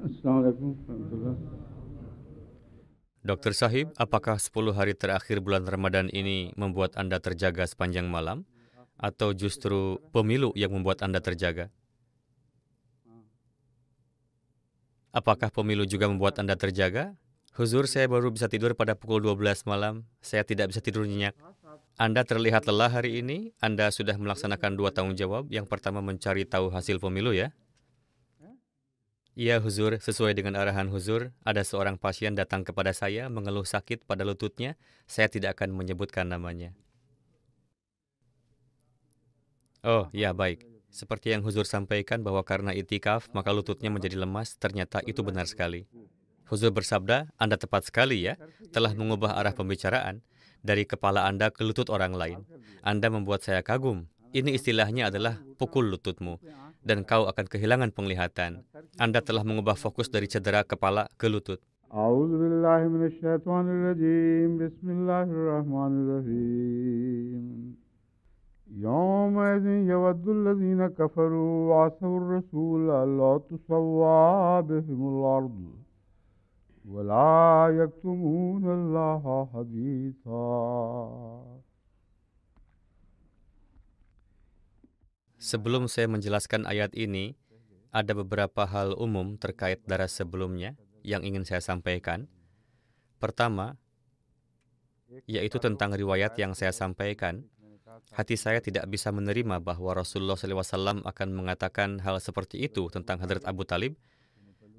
Assalamualaikum warahmatullahi. Dokter Sahib, apakah 10 hari terakhir bulan Ramadan ini membuat Anda terjaga sepanjang malam? Atau justru pemilu yang membuat Anda terjaga? Apakah pemilu juga membuat Anda terjaga? Huzur, saya baru bisa tidur pada pukul 12 malam. Saya tidak bisa tidur nyenyak. Anda terlihat lelah hari ini. Anda sudah melaksanakan 2 tanggung jawab. Yang pertama mencari tahu hasil pemilu ya. Iya Huzur, sesuai dengan arahan Huzur, ada seorang pasien datang kepada saya mengeluh sakit pada lututnya. Saya tidak akan menyebutkan namanya. Oh, ya baik. Seperti yang Huzur sampaikan bahwa karena itikaf, maka lututnya menjadi lemas, ternyata itu benar sekali. Huzur bersabda, Anda tepat sekali ya, telah mengubah arah pembicaraan dari kepala Anda ke lutut orang lain. Anda membuat saya kagum. Ini istilahnya adalah pukul lututmu, dan kau akan kehilangan penglihatan. Anda telah mengubah fokus dari cedera kepala ke lutut. A'udzu billahi minasy syaithanir rajim. Bismillahirrahmanirrahim. Yawma idzin yawaddul ladzina kafaru wa 'asawur rasul la tusawwa bihimul ardu wa la yaktumuna Allaha haditha. Sebelum saya menjelaskan ayat ini, ada beberapa hal umum terkait darah sebelumnya yang ingin saya sampaikan. Pertama, yaitu tentang riwayat yang saya sampaikan. Hati saya tidak bisa menerima bahwa Rasulullah SAW akan mengatakan hal seperti itu tentang Hadrat Abu Talib,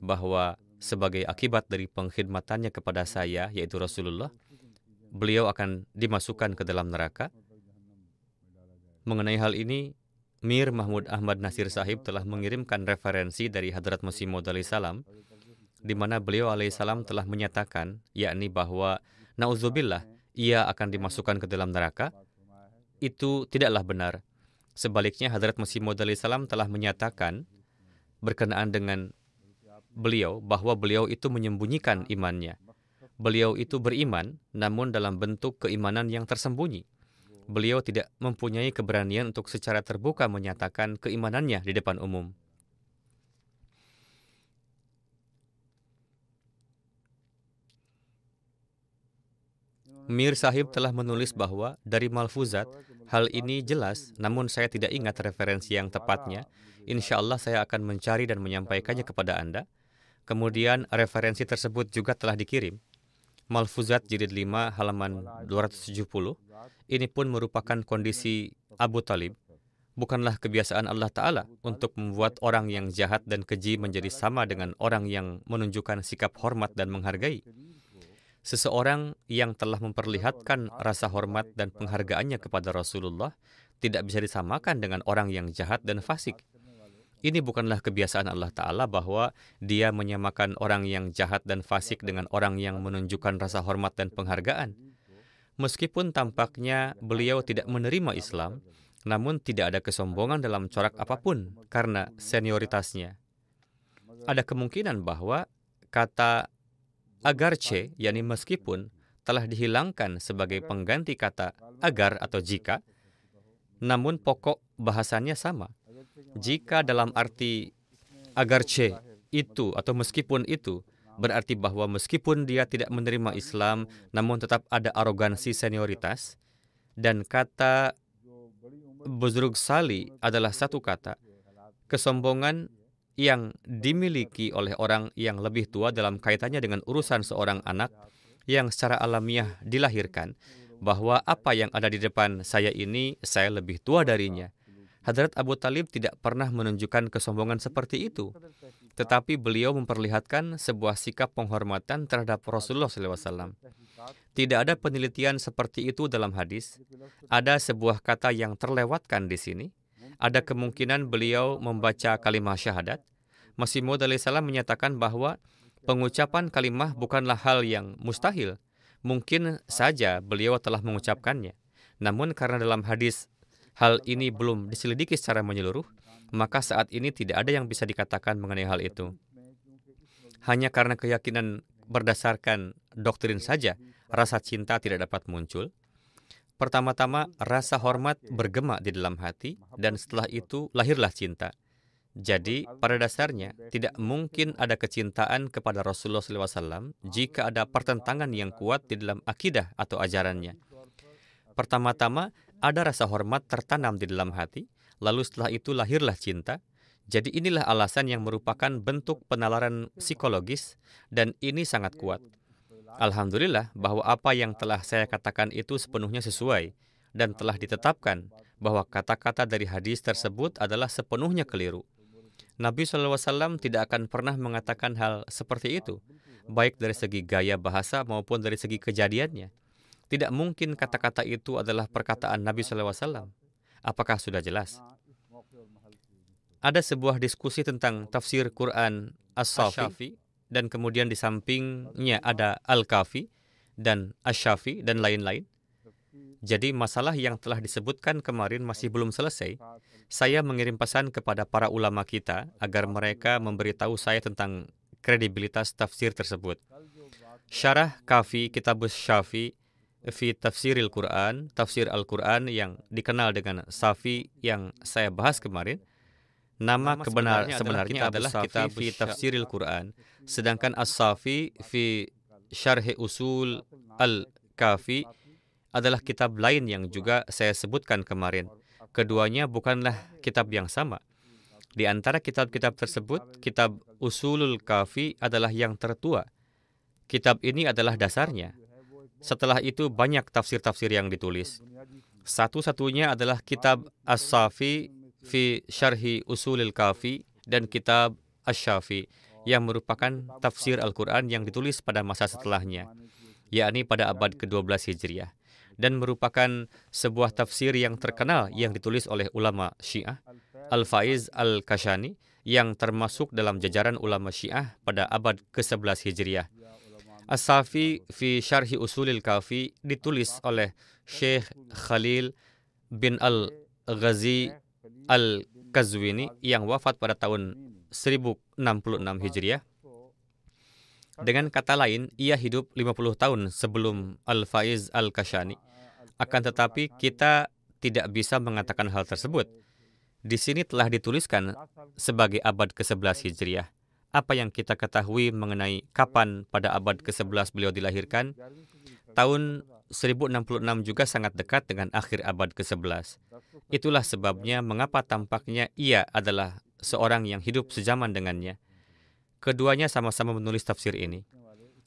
bahwa sebagai akibat dari pengkhidmatannya kepada saya, yaitu Rasulullah, beliau akan dimasukkan ke dalam neraka. Mengenai hal ini, Mir Mahmud Ahmad Nasir Sahib telah mengirimkan referensi dari Hadrat Masih Maud alaihissalam, di mana beliau alaihissalam telah menyatakan, yakni bahwa na'udzubillah, ia akan dimasukkan ke dalam neraka. Itu tidaklah benar. Sebaliknya, Hadrat Masih Maud alaihissalam telah menyatakan berkenaan dengan beliau bahwa beliau itu menyembunyikan imannya. Beliau itu beriman, namun dalam bentuk keimanan yang tersembunyi. Beliau tidak mempunyai keberanian untuk secara terbuka menyatakan keimanannya di depan umum. Mir Sahib telah menulis bahwa dari Malfuzat, hal ini jelas, namun saya tidak ingat referensi yang tepatnya. Insya Allah saya akan mencari dan menyampaikannya kepada Anda. Kemudian referensi tersebut juga telah dikirim. Malfuzat jilid 5 halaman 270. Ini pun merupakan kondisi Abu Talib. Bukanlah kebiasaan Allah Ta'ala untuk membuat orang yang jahat dan keji menjadi sama dengan orang yang menunjukkan sikap hormat dan menghargai. Seseorang yang telah memperlihatkan rasa hormat dan penghargaannya kepada Rasulullah tidak bisa disamakan dengan orang yang jahat dan fasik. Ini bukanlah kebiasaan Allah Ta'ala bahwa dia menyamakan orang yang jahat dan fasik dengan orang yang menunjukkan rasa hormat dan penghargaan. Meskipun tampaknya beliau tidak menerima Islam, namun tidak ada kesombongan dalam corak apapun karena senioritasnya. Ada kemungkinan bahwa kata agarce, yakni meskipun, telah dihilangkan sebagai pengganti kata agar atau jika, namun pokok bahasannya sama. Jika dalam arti agarce itu atau meskipun itu, berarti bahwa meskipun dia tidak menerima Islam, namun tetap ada arogansi senioritas, dan kata Buzrug Sali adalah satu kata, kesombongan yang dimiliki oleh orang yang lebih tua dalam kaitannya dengan urusan seorang anak yang secara alamiah dilahirkan, bahwa apa yang ada di depan saya ini, saya lebih tua darinya. Hadrat Abu Talib tidak pernah menunjukkan kesombongan seperti itu, tetapi beliau memperlihatkan sebuah sikap penghormatan terhadap Rasulullah SAW. Tidak ada penelitian seperti itu dalam hadis. Ada sebuah kata yang terlewatkan di sini. Ada kemungkinan beliau membaca kalimah syahadat. Masih Maud alaihissalam menyatakan bahwa pengucapan kalimah bukanlah hal yang mustahil. Mungkin saja beliau telah mengucapkannya. Namun karena dalam hadis hal ini belum diselidiki secara menyeluruh, maka saat ini tidak ada yang bisa dikatakan mengenai hal itu. Hanya karena keyakinan berdasarkan doktrin saja, rasa cinta tidak dapat muncul. Pertama-tama, rasa hormat bergema di dalam hati, dan setelah itu lahirlah cinta. Jadi, pada dasarnya, tidak mungkin ada kecintaan kepada Rasulullah SAW jika ada pertentangan yang kuat di dalam akidah atau ajarannya. Pertama-tama, ada rasa hormat tertanam di dalam hati, lalu setelah itu lahirlah cinta. Jadi inilah alasan yang merupakan bentuk penalaran psikologis, dan ini sangat kuat. Alhamdulillah bahwa apa yang telah saya katakan itu sepenuhnya sesuai, dan telah ditetapkan bahwa kata-kata dari hadis tersebut adalah sepenuhnya keliru. Nabi SAW tidak akan pernah mengatakan hal seperti itu, baik dari segi gaya bahasa maupun dari segi kejadiannya. Tidak mungkin kata-kata itu adalah perkataan Nabi SAW. Apakah sudah jelas? Ada sebuah diskusi tentang tafsir Quran As-Safi, dan kemudian di sampingnya ada Al-Kafi dan Asy-Syafi dan lain-lain. Jadi masalah yang telah disebutkan kemarin masih belum selesai. Saya mengirim pesan kepada para ulama kita agar mereka memberitahu saya tentang kredibilitas tafsir tersebut. Syarah Kafi Kitabus Syafi fi Tafsiril Quran, tafsir Al-Quran yang dikenal dengan Safi yang saya bahas kemarin, nama sebenarnya adalah Kitab fi Tafsiril Quran, sedangkan As-Safi fi Syarhi Usul Al-Kafi adalah kitab lain yang juga saya sebutkan kemarin. Keduanya bukanlah kitab yang sama. Di antara kitab-kitab tersebut, kitab Usulul Kafi adalah yang tertua. Kitab ini adalah dasarnya. Setelah itu banyak tafsir-tafsir yang ditulis. Satu-satunya adalah kitab As-Safi fi Syarhi Usulil Kafi dan kitab Asy-Syafi yang merupakan tafsir Al-Quran yang ditulis pada masa setelahnya, yakni pada abad ke-12 Hijriah, dan merupakan sebuah tafsir yang terkenal yang ditulis oleh ulama Syiah, Al-Faiz Al-Kashani, yang termasuk dalam jajaran ulama Syiah pada abad ke-11 Hijriah. As-Safi fi Syarhi Usulil Kafi ditulis oleh Syekh Khalil bin Al-Ghazi Al-Qazwini yang wafat pada tahun 1066 Hijriah. Dengan kata lain, ia hidup 50 tahun sebelum Al-Faiz Al-Kashani. Akan tetapi, kita tidak bisa mengatakan hal tersebut. Di sini telah dituliskan sebagai abad ke-11 Hijriah. Apa yang kita ketahui mengenai kapan pada abad ke-11 beliau dilahirkan? Tahun 1066 juga sangat dekat dengan akhir abad ke-11. Itulah sebabnya mengapa tampaknya ia adalah seorang yang hidup sezaman dengannya. Keduanya sama-sama menulis tafsir ini.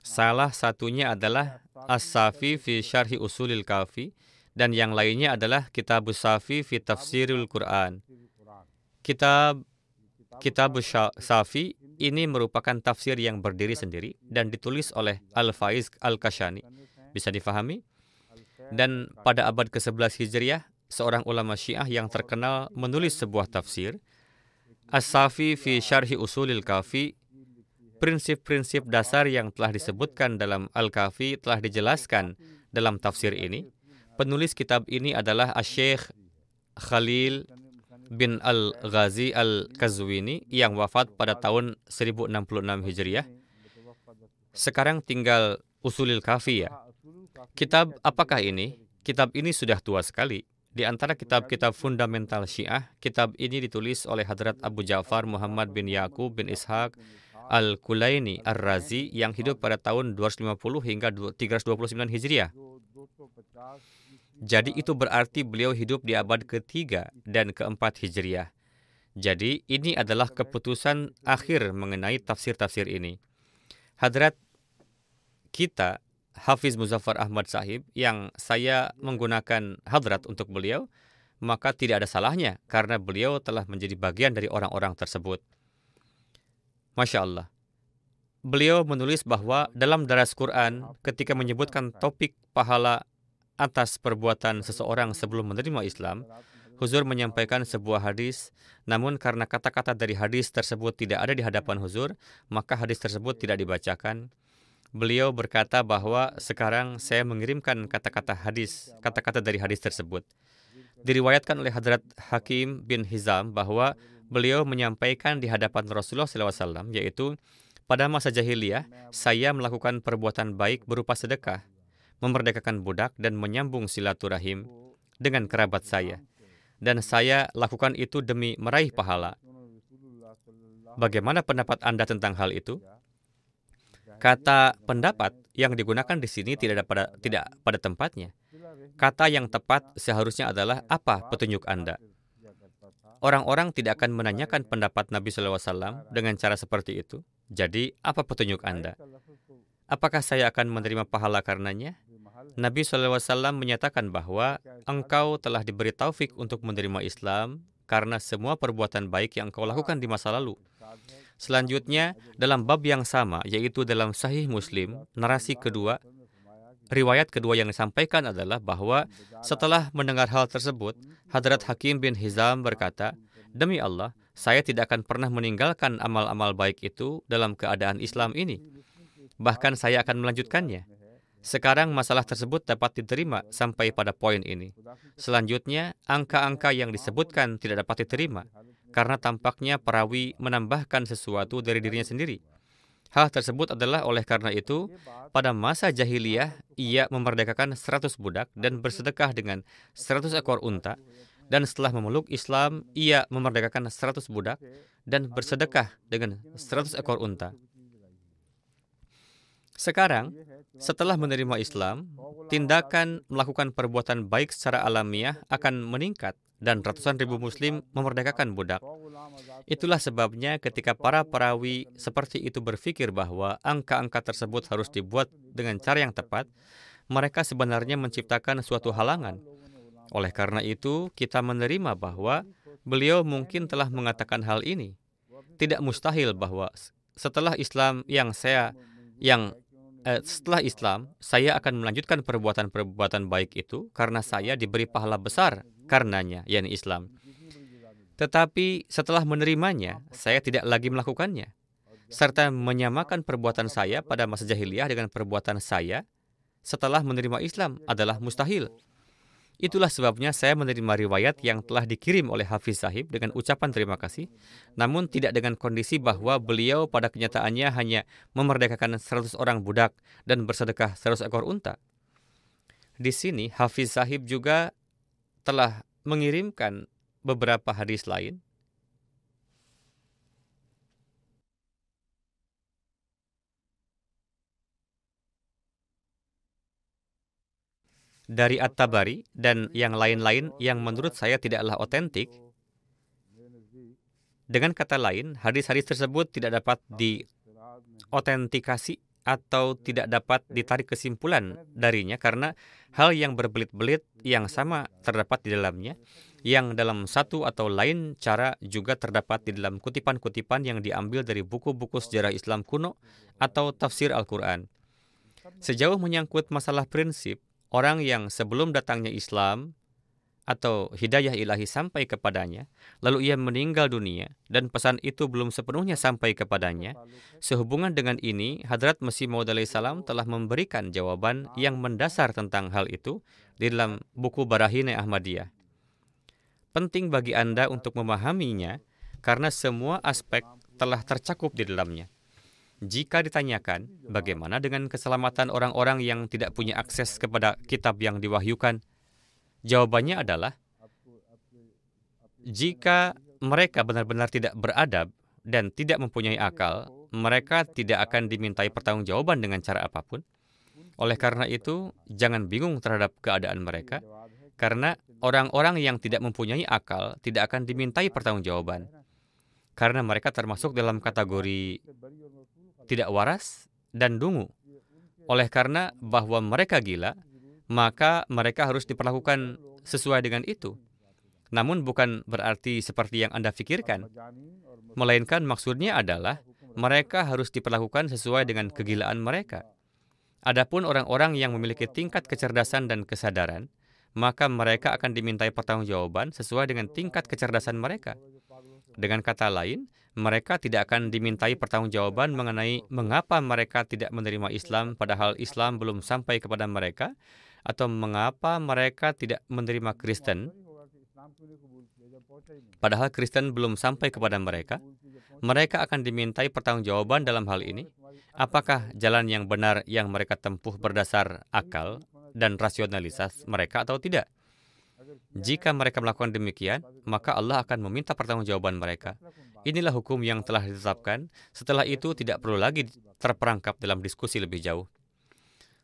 Salah satunya adalah As-Safi fi Syarhi Usulil Kafi, dan yang lainnya adalah Kitabus Safi fi Tafsirul Quran. Kitabus Safi ini merupakan tafsir yang berdiri sendiri dan ditulis oleh Al-Faiz Al-Kashani. Bisa difahami? Dan pada abad ke-11 Hijriah, seorang ulama Syiah yang terkenal menulis sebuah tafsir, As-Safi fi Syarhi Usulil Kafi. Prinsip-prinsip dasar yang telah disebutkan dalam Al-Kafi telah dijelaskan dalam tafsir ini. Penulis kitab ini adalah Asy-Syaikh Khalil bin Al-Ghazi Al-Qazwini yang wafat pada tahun 1066 Hijriah. Sekarang tinggal Usulil Kafi ya. Kitab apakah ini? Kitab ini sudah tua sekali. Di antara kitab-kitab fundamental Syiah, kitab ini ditulis oleh Hadrat Abu Ja'far Muhammad bin Yaqub bin Ishaq Al-Kulaini Ar-Razi yang hidup pada tahun 250 hingga 329 Hijriah. Jadi itu berarti beliau hidup di abad ke-3 dan ke-4 Hijriah. Jadi ini adalah keputusan akhir mengenai tafsir-tafsir ini. Hadrat kita, Hafiz Muzaffar Ahmad Sahib, yang saya menggunakan hadrat untuk beliau, maka tidak ada salahnya karena beliau telah menjadi bagian dari orang-orang tersebut. Masya Allah. Beliau menulis bahwa dalam daras Quran, ketika menyebutkan topik pahala atas perbuatan seseorang sebelum menerima Islam, Huzur menyampaikan sebuah hadis, namun karena kata-kata dari hadis tersebut tidak ada di hadapan Huzur, maka hadis tersebut tidak dibacakan. Beliau berkata bahwa sekarang saya mengirimkan kata-kata dari hadis tersebut. Diriwayatkan oleh Hadrat Hakim bin Hizam bahwa beliau menyampaikan di hadapan Rasulullah SAW, yaitu, pada masa jahiliyah, saya melakukan perbuatan baik berupa sedekah, memerdekakan budak, dan menyambung silaturahim dengan kerabat saya. Dan saya lakukan itu demi meraih pahala. Bagaimana pendapat Anda tentang hal itu? Kata pendapat yang digunakan di sini tidak pada tempatnya. Kata yang tepat seharusnya adalah apa petunjuk Anda. Orang-orang tidak akan menanyakan pendapat Nabi SAW dengan cara seperti itu. Jadi, apa petunjuk Anda? Apakah saya akan menerima pahala karenanya? Nabi SAW menyatakan bahwa engkau telah diberi taufik untuk menerima Islam karena semua perbuatan baik yang engkau lakukan di masa lalu. Selanjutnya, dalam bab yang sama, yaitu dalam Sahih Muslim, narasi kedua, riwayat kedua yang disampaikan adalah bahwa setelah mendengar hal tersebut, Hadrat Hakim bin Hizam berkata, "Demi Allah, saya tidak akan pernah meninggalkan amal-amal baik itu dalam keadaan Islam ini. Bahkan saya akan melanjutkannya. Sekarang masalah tersebut dapat diterima sampai pada poin ini. Selanjutnya, angka-angka yang disebutkan tidak dapat diterima, karena tampaknya perawi menambahkan sesuatu dari dirinya sendiri. Hal tersebut adalah oleh karena itu, pada masa jahiliyah, ia memerdekakan 100 budak dan bersedekah dengan 100 ekor unta, dan setelah memeluk Islam, ia memerdekakan 100 budak dan bersedekah dengan 100 ekor unta. Sekarang, setelah menerima Islam, tindakan melakukan perbuatan baik secara alamiah akan meningkat dan ratusan ribu muslim memerdekakan budak. Itulah sebabnya ketika para perawi seperti itu berpikir bahwa angka-angka tersebut harus dibuat dengan cara yang tepat, mereka sebenarnya menciptakan suatu halangan. Oleh karena itu, kita menerima bahwa beliau mungkin telah mengatakan hal ini. Tidak mustahil bahwa setelah Islam setelah Islam, saya akan melanjutkan perbuatan-perbuatan baik itu karena saya diberi pahala besar karenanya, yakni Islam. Tetapi setelah menerimanya, saya tidak lagi melakukannya, serta menyamakan perbuatan saya pada masa jahiliyah dengan perbuatan saya setelah menerima Islam adalah mustahil. Itulah sebabnya saya menerima riwayat yang telah dikirim oleh Hafiz Sahib dengan ucapan terima kasih, namun tidak dengan kondisi bahwa beliau pada kenyataannya hanya memerdekakan 100 orang budak dan bersedekah 100 ekor unta. Di sini Hafiz Sahib juga telah mengirimkan beberapa hadis lain. Dari At-Tabari dan yang lain-lain yang menurut saya tidaklah otentik. Dengan kata lain, hadis-hadis tersebut tidak dapat diotentikasi atau tidak dapat ditarik kesimpulan darinya karena hal yang berbelit-belit yang sama terdapat di dalamnya, yang dalam satu atau lain cara juga terdapat di dalam kutipan-kutipan yang diambil dari buku-buku sejarah Islam kuno atau tafsir Al-Quran. Sejauh menyangkut masalah prinsip, orang yang sebelum datangnya Islam atau hidayah ilahi sampai kepadanya, lalu ia meninggal dunia dan pesan itu belum sepenuhnya sampai kepadanya, sehubungan dengan ini, Hadrat Masih Maud alaihi salam telah memberikan jawaban yang mendasar tentang hal itu di dalam buku Barahin Ahmadiyah. Penting bagi Anda untuk memahaminya karena semua aspek telah tercakup di dalamnya. Jika ditanyakan, bagaimana dengan keselamatan orang-orang yang tidak punya akses kepada kitab yang diwahyukan? Jawabannya adalah, jika mereka benar-benar tidak beradab dan tidak mempunyai akal, mereka tidak akan dimintai pertanggungjawaban dengan cara apapun. Oleh karena itu, jangan bingung terhadap keadaan mereka, karena orang-orang yang tidak mempunyai akal tidak akan dimintai pertanggungjawaban, karena mereka termasuk dalam kategori tidak waras dan dungu. Oleh karena bahwa mereka gila, maka mereka harus diperlakukan sesuai dengan itu. Namun bukan berarti seperti yang Anda pikirkan, melainkan maksudnya adalah mereka harus diperlakukan sesuai dengan kegilaan mereka. Adapun orang-orang yang memiliki tingkat kecerdasan dan kesadaran, maka mereka akan dimintai pertanggungjawaban sesuai dengan tingkat kecerdasan mereka. Dengan kata lain, mereka tidak akan dimintai pertanggungjawaban mengenai mengapa mereka tidak menerima Islam padahal Islam belum sampai kepada mereka, atau mengapa mereka tidak menerima Kristen padahal Kristen belum sampai kepada mereka. Mereka akan dimintai pertanggungjawaban dalam hal ini. Apakah jalan yang benar yang mereka tempuh berdasar akal dan rasionalitas mereka atau tidak? Jika mereka melakukan demikian, maka Allah akan meminta pertanggungjawaban mereka. Inilah hukum yang telah ditetapkan. Setelah itu tidak perlu lagi terperangkap dalam diskusi lebih jauh.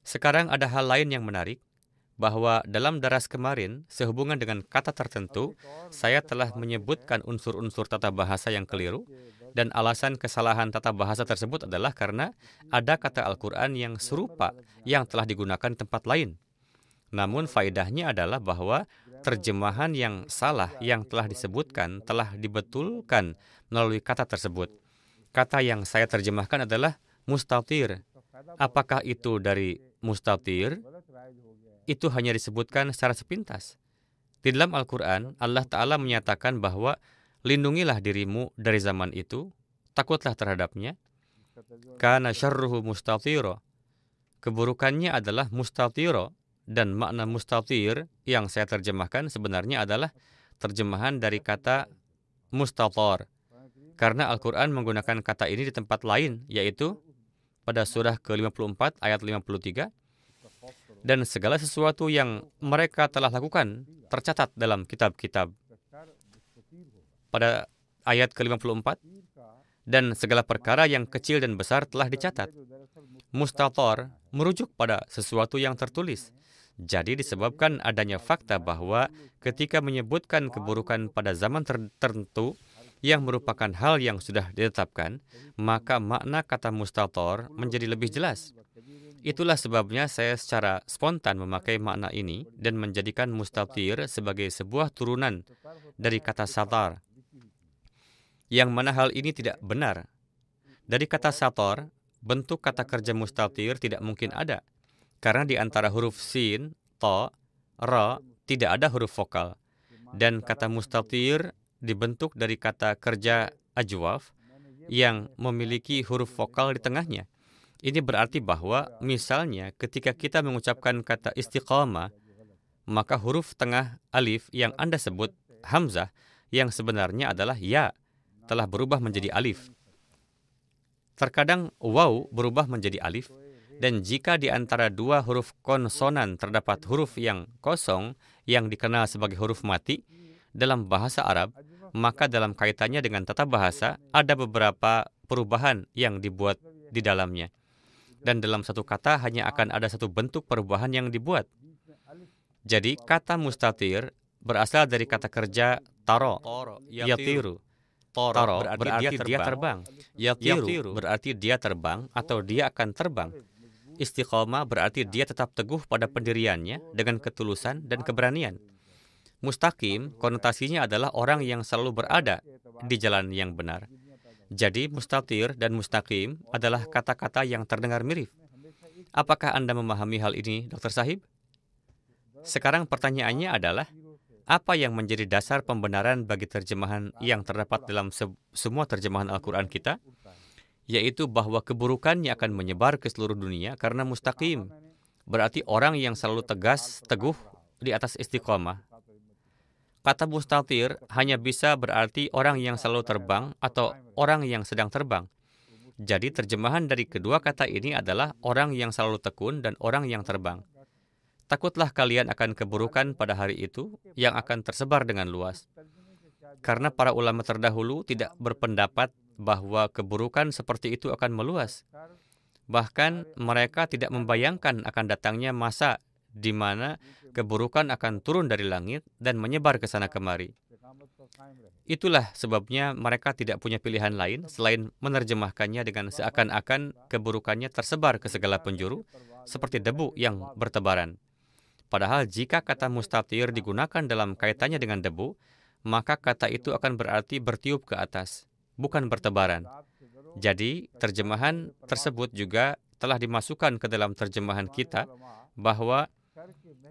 Sekarang ada hal lain yang menarik, bahwa dalam daras kemarin, sehubungan dengan kata tertentu, saya telah menyebutkan unsur-unsur tata bahasa yang keliru, dan alasan kesalahan tata bahasa tersebut adalah karena ada kata Al-Quran yang serupa yang telah digunakan di tempat lain. Namun faedahnya adalah bahwa terjemahan yang salah yang telah disebutkan telah dibetulkan melalui kata tersebut. Kata yang saya terjemahkan adalah mustatir. Apakah itu dari mustatir? Itu hanya disebutkan secara sepintas. Di dalam Al-Quran, Allah Ta'ala menyatakan bahwa lindungilah dirimu dari zaman itu, takutlah terhadapnya. Kana syarruhu mustatiro. Keburukannya adalah mustatiro. Dan makna mustatir yang saya terjemahkan sebenarnya adalah terjemahan dari kata mustator. Karena Al-Quran menggunakan kata ini di tempat lain, yaitu pada surah ke-54 ayat 53. Dan segala sesuatu yang mereka telah lakukan tercatat dalam kitab-kitab. Pada ayat ke-54, dan segala perkara yang kecil dan besar telah dicatat. Mustator merujuk pada sesuatu yang tertulis. Jadi disebabkan adanya fakta bahwa ketika menyebutkan keburukan pada zaman tertentu yang merupakan hal yang sudah ditetapkan, maka makna kata mustator menjadi lebih jelas. Itulah sebabnya saya secara spontan memakai makna ini dan menjadikan mustatir sebagai sebuah turunan dari kata satar, yang mana hal ini tidak benar. Dari kata satar, bentuk kata kerja mustatir tidak mungkin ada. Karena di antara huruf sin, to, ra, tidak ada huruf vokal. Dan kata mustatir dibentuk dari kata kerja ajwaf yang memiliki huruf vokal di tengahnya. Ini berarti bahwa misalnya ketika kita mengucapkan kata istiqamah, maka huruf tengah alif yang Anda sebut hamzah yang sebenarnya adalah ya telah berubah menjadi alif. Terkadang waw berubah menjadi alif. Dan jika di antara dua huruf konsonan terdapat huruf yang kosong yang dikenal sebagai huruf mati dalam bahasa Arab, maka dalam kaitannya dengan tata bahasa ada beberapa perubahan yang dibuat di dalamnya. Dan dalam satu kata hanya akan ada satu bentuk perubahan yang dibuat. Jadi kata mustatir berasal dari kata kerja taro, yatiru. Taro berarti dia terbang. Yatiru berarti dia terbang atau dia akan terbang. Istiqomah berarti dia tetap teguh pada pendiriannya dengan ketulusan dan keberanian. Mustaqim konotasinya adalah orang yang selalu berada di jalan yang benar. Jadi mustatir dan mustaqim adalah kata-kata yang terdengar mirip. Apakah Anda memahami hal ini, Dr. Sahib? Sekarang pertanyaannya adalah, apa yang menjadi dasar pembenaran bagi terjemahan yang terdapat dalam semua terjemahan Al-Quran kita? Yaitu bahwa keburukannya akan menyebar ke seluruh dunia karena mustaqim. Berarti orang yang selalu tegas, teguh di atas istiqomah. Kata mustatir hanya bisa berarti orang yang selalu terbang atau orang yang sedang terbang. Jadi terjemahan dari kedua kata ini adalah orang yang selalu tekun dan orang yang terbang. Takutlah kalian akan keburukan pada hari itu yang akan tersebar dengan luas. Karena para ulama terdahulu tidak berpendapat bahwa keburukan seperti itu akan meluas. Bahkan mereka tidak membayangkan akan datangnya masa di mana keburukan akan turun dari langit dan menyebar ke sana kemari. Itulah sebabnya mereka tidak punya pilihan lain selain menerjemahkannya dengan seakan-akan keburukannya tersebar ke segala penjuru, seperti debu yang bertebaran. Padahal jika kata mustatir digunakan dalam kaitannya dengan debu, maka kata itu akan berarti bertiup ke atas, bukan bertebaran. Jadi, terjemahan tersebut juga telah dimasukkan ke dalam terjemahan kita bahwa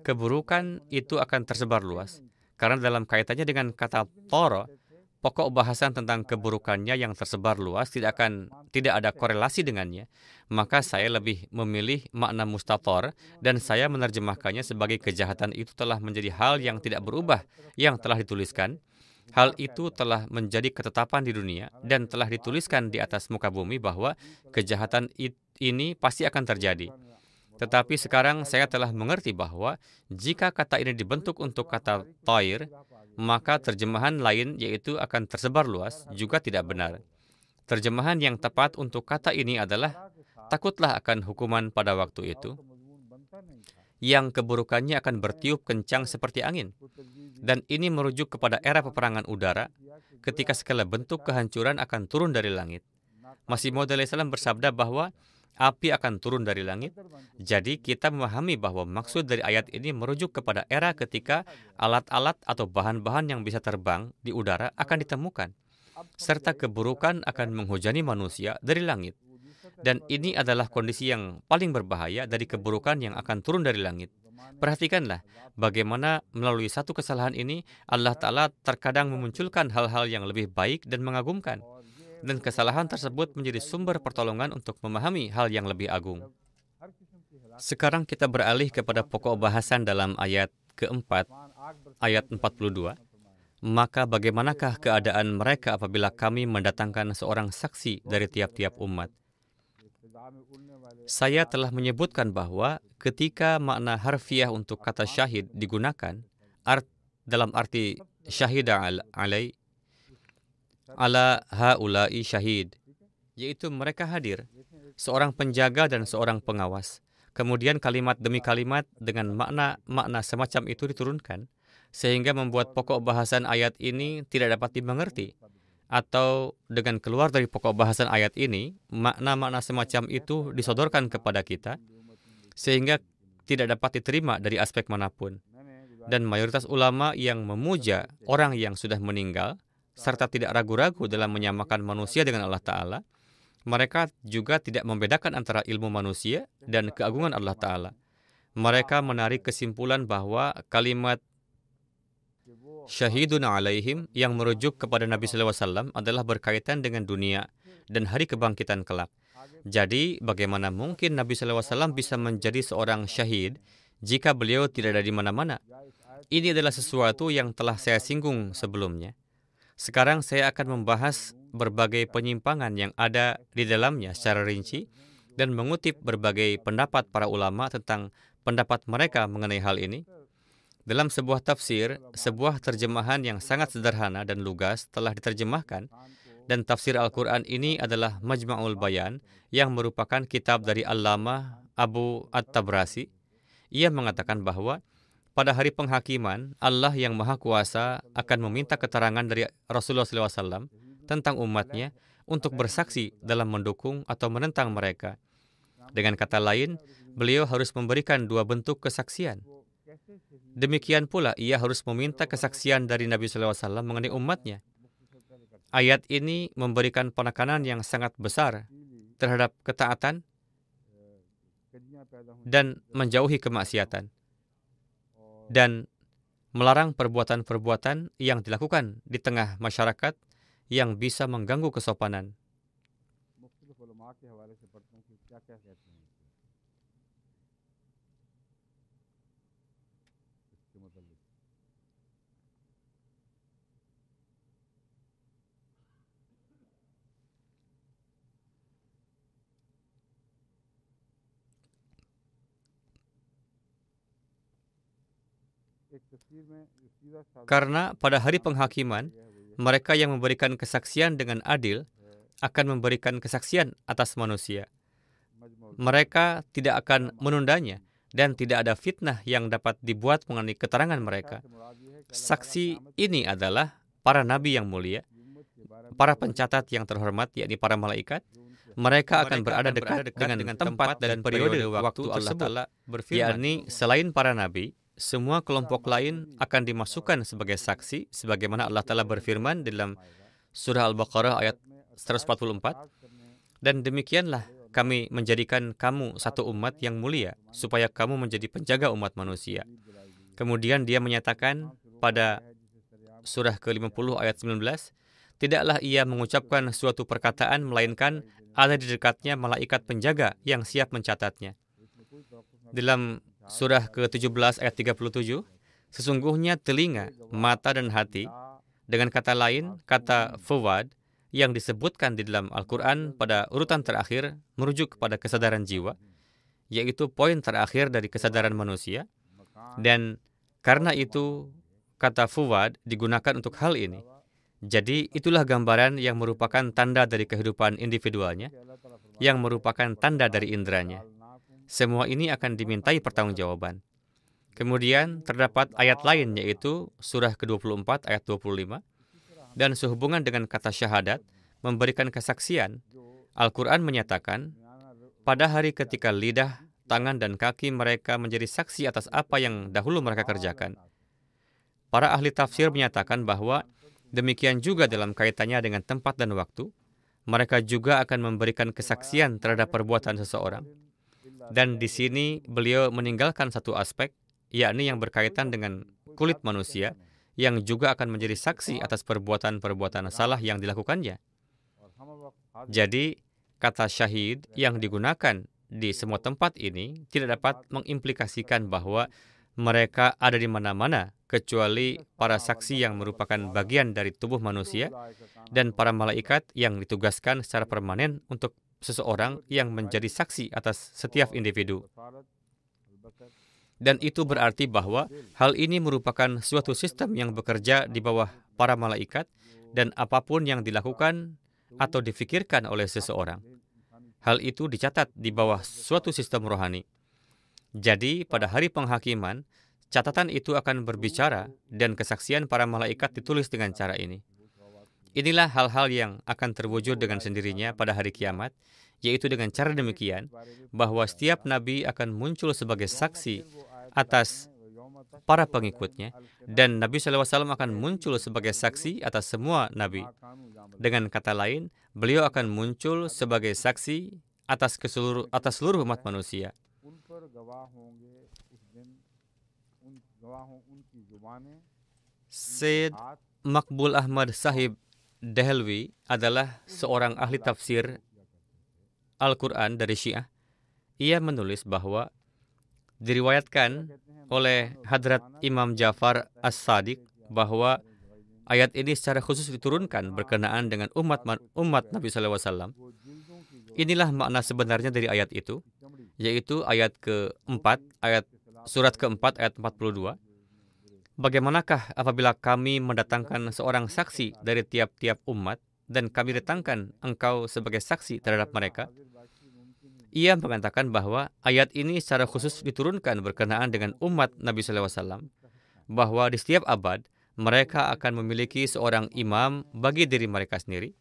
keburukan itu akan tersebar luas. Karena dalam kaitannya dengan kata toro, pokok bahasan tentang keburukannya yang tersebar luas tidak ada korelasi dengannya. Maka saya lebih memilih makna mustator dan saya menerjemahkannya sebagai kejahatan itu telah menjadi hal yang tidak berubah yang telah dituliskan. Hal itu telah menjadi ketetapan di dunia dan telah dituliskan di atas muka bumi bahwa kejahatan ini pasti akan terjadi. Tetapi sekarang saya telah mengerti bahwa jika kata ini dibentuk untuk kata tair, maka terjemahan lain yaitu akan tersebar luas juga tidak benar. Terjemahan yang tepat untuk kata ini adalah takutlah akan hukuman pada waktu itu, yang keburukannya akan bertiup kencang seperti angin. Dan ini merujuk kepada era peperangan udara, ketika segala bentuk kehancuran akan turun dari langit. Masih Maud alaihissalam bersabda bahwa api akan turun dari langit. Jadi kita memahami bahwa maksud dari ayat ini merujuk kepada era ketika alat-alat atau bahan-bahan yang bisa terbang di udara akan ditemukan, serta keburukan akan menghujani manusia dari langit. Dan ini adalah kondisi yang paling berbahaya dari keburukan yang akan turun dari langit. Perhatikanlah bagaimana melalui satu kesalahan ini Allah Ta'ala terkadang memunculkan hal-hal yang lebih baik dan mengagumkan. Dan kesalahan tersebut menjadi sumber pertolongan untuk memahami hal yang lebih agung. Sekarang kita beralih kepada pokok bahasan dalam ayat keempat, ayat 42. Maka bagaimanakah keadaan mereka apabila kami mendatangkan seorang saksi dari tiap-tiap umat? Saya telah menyebutkan bahwa ketika makna harfiah untuk kata syahid digunakan, dalam arti syahida alai, ala haulai syahid, yaitu mereka hadir, seorang penjaga dan seorang pengawas. Kemudian kalimat demi kalimat dengan makna semacam itu diturunkan, sehingga membuat pokok bahasan ayat ini tidak dapat dimengerti. Atau dengan keluar dari pokok bahasan ayat ini, makna-makna semacam itu disodorkan kepada kita, sehingga tidak dapat diterima dari aspek manapun. Dan mayoritas ulama yang memuja orang yang sudah meninggal, serta tidak ragu-ragu dalam menyamakan manusia dengan Allah Ta'ala, mereka juga tidak membedakan antara ilmu manusia dan keagungan Allah Ta'ala. Mereka menarik kesimpulan bahwa kalimat syahidun alaihim yang merujuk kepada Nabi SAW adalah berkaitan dengan dunia dan hari kebangkitan kelak. Jadi, bagaimana mungkin Nabi SAW bisa menjadi seorang syahid jika beliau tidak ada di mana-mana? Ini adalah sesuatu yang telah saya singgung sebelumnya. Sekarang saya akan membahas berbagai penyimpangan yang ada di dalamnya secara rinci dan mengutip berbagai pendapat para ulama tentang pendapat mereka mengenai hal ini. Dalam sebuah tafsir, sebuah terjemahan yang sangat sederhana dan lugas telah diterjemahkan, dan tafsir Al-Quran ini adalah Majma'ul Bayan, yang merupakan kitab dari Allamah Abu At-Tabrasi. Ia mengatakan bahwa pada hari penghakiman, Allah yang Maha Kuasa akan meminta keterangan dari Rasulullah SAW tentang umatnya untuk bersaksi dalam mendukung atau menentang mereka. Dengan kata lain, beliau harus memberikan dua bentuk kesaksian. Demikian pula, ia harus meminta kesaksian dari Nabi SAW mengenai umatnya. Ayat ini memberikan penekanan yang sangat besar terhadap ketaatan dan menjauhi kemaksiatan, dan melarang perbuatan-perbuatan yang dilakukan di tengah masyarakat yang bisa mengganggu kesopanan. Karena pada hari penghakiman, mereka yang memberikan kesaksian dengan adil akan memberikan kesaksian atas manusia. Mereka tidak akan menundanya, dan tidak ada fitnah yang dapat dibuat mengenai keterangan mereka. Saksi ini adalah para nabi yang mulia, para pencatat yang terhormat, yakni para malaikat. Mereka akan berada dekat dengan tempat dan periode waktu Allah berfirman, yakni selain para nabi, semua kelompok lain akan dimasukkan sebagai saksi, sebagaimana Allah Ta'ala berfirman dalam surah Al-Baqarah ayat 144, dan demikianlah kami menjadikan kamu satu umat yang mulia, supaya kamu menjadi penjaga umat manusia. Kemudian dia menyatakan pada surah ke-50 ayat 19, tidaklah ia mengucapkan suatu perkataan, melainkan ada di dekatnya malaikat penjaga yang siap mencatatnya. Dalam surah ke-17 ayat 37, sesungguhnya telinga, mata, dan hati, dengan kata lain, kata fuwad, yang disebutkan di dalam Al-Quran pada urutan terakhir, merujuk kepada kesadaran jiwa, yaitu poin terakhir dari kesadaran manusia. Dan karena itu kata fuwad digunakan untuk hal ini. Jadi itulah gambaran yang merupakan tanda dari kehidupan individualnya, yang merupakan tanda dari indranya. Semua ini akan dimintai pertanggungjawaban. Kemudian terdapat ayat lain, yaitu surah ke-24 ayat 25. Dan sehubungan dengan kata syahadat, memberikan kesaksian, Al-Quran menyatakan, pada hari ketika lidah, tangan, dan kaki mereka menjadi saksi atas apa yang dahulu mereka kerjakan. Para ahli tafsir menyatakan bahwa demikian juga dalam kaitannya dengan tempat dan waktu, mereka juga akan memberikan kesaksian terhadap perbuatan seseorang. Dan di sini beliau meninggalkan satu aspek, yakni yang berkaitan dengan kulit manusia, yang juga akan menjadi saksi atas perbuatan-perbuatan salah yang dilakukannya. Jadi, kata syahid yang digunakan di semua tempat ini tidak dapat mengimplikasikan bahwa mereka ada di mana-mana, kecuali para saksi yang merupakan bagian dari tubuh manusia dan para malaikat yang ditugaskan secara permanen untuk seseorang yang menjadi saksi atas setiap individu. Dan itu berarti bahwa hal ini merupakan suatu sistem yang bekerja di bawah para malaikat, dan apapun yang dilakukan atau difikirkan oleh seseorang, hal itu dicatat di bawah suatu sistem rohani. Jadi, pada hari penghakiman, catatan itu akan berbicara dan kesaksian para malaikat ditulis dengan cara ini. Inilah hal-hal yang akan terwujud dengan sendirinya pada hari kiamat, yaitu dengan cara demikian, bahwa setiap nabi akan muncul sebagai saksi atas para pengikutnya, dan Nabi SAW akan muncul sebagai saksi atas semua nabi. Dengan kata lain, beliau akan muncul sebagai saksi atas seluruh umat manusia. Syed Makbul Ahmad Sahib Dehelwi adalah seorang ahli tafsir Al-Quran dari Syiah. Ia menulis bahwa diriwayatkan oleh Hadrat Imam Ja'far As-Sadiq bahwa ayat ini secara khusus diturunkan berkenaan dengan umat Nabi SAW. Inilah makna sebenarnya dari ayat itu, yaitu ayat ke-4, surat ke-4 ayat 42. Bagaimanakah apabila kami mendatangkan seorang saksi dari tiap-tiap umat dan kami datangkan engkau sebagai saksi terhadap mereka? Ia mengatakan bahwa ayat ini secara khusus diturunkan berkenaan dengan umat Nabi SAW, bahwa di setiap abad mereka akan memiliki seorang imam bagi diri mereka sendiri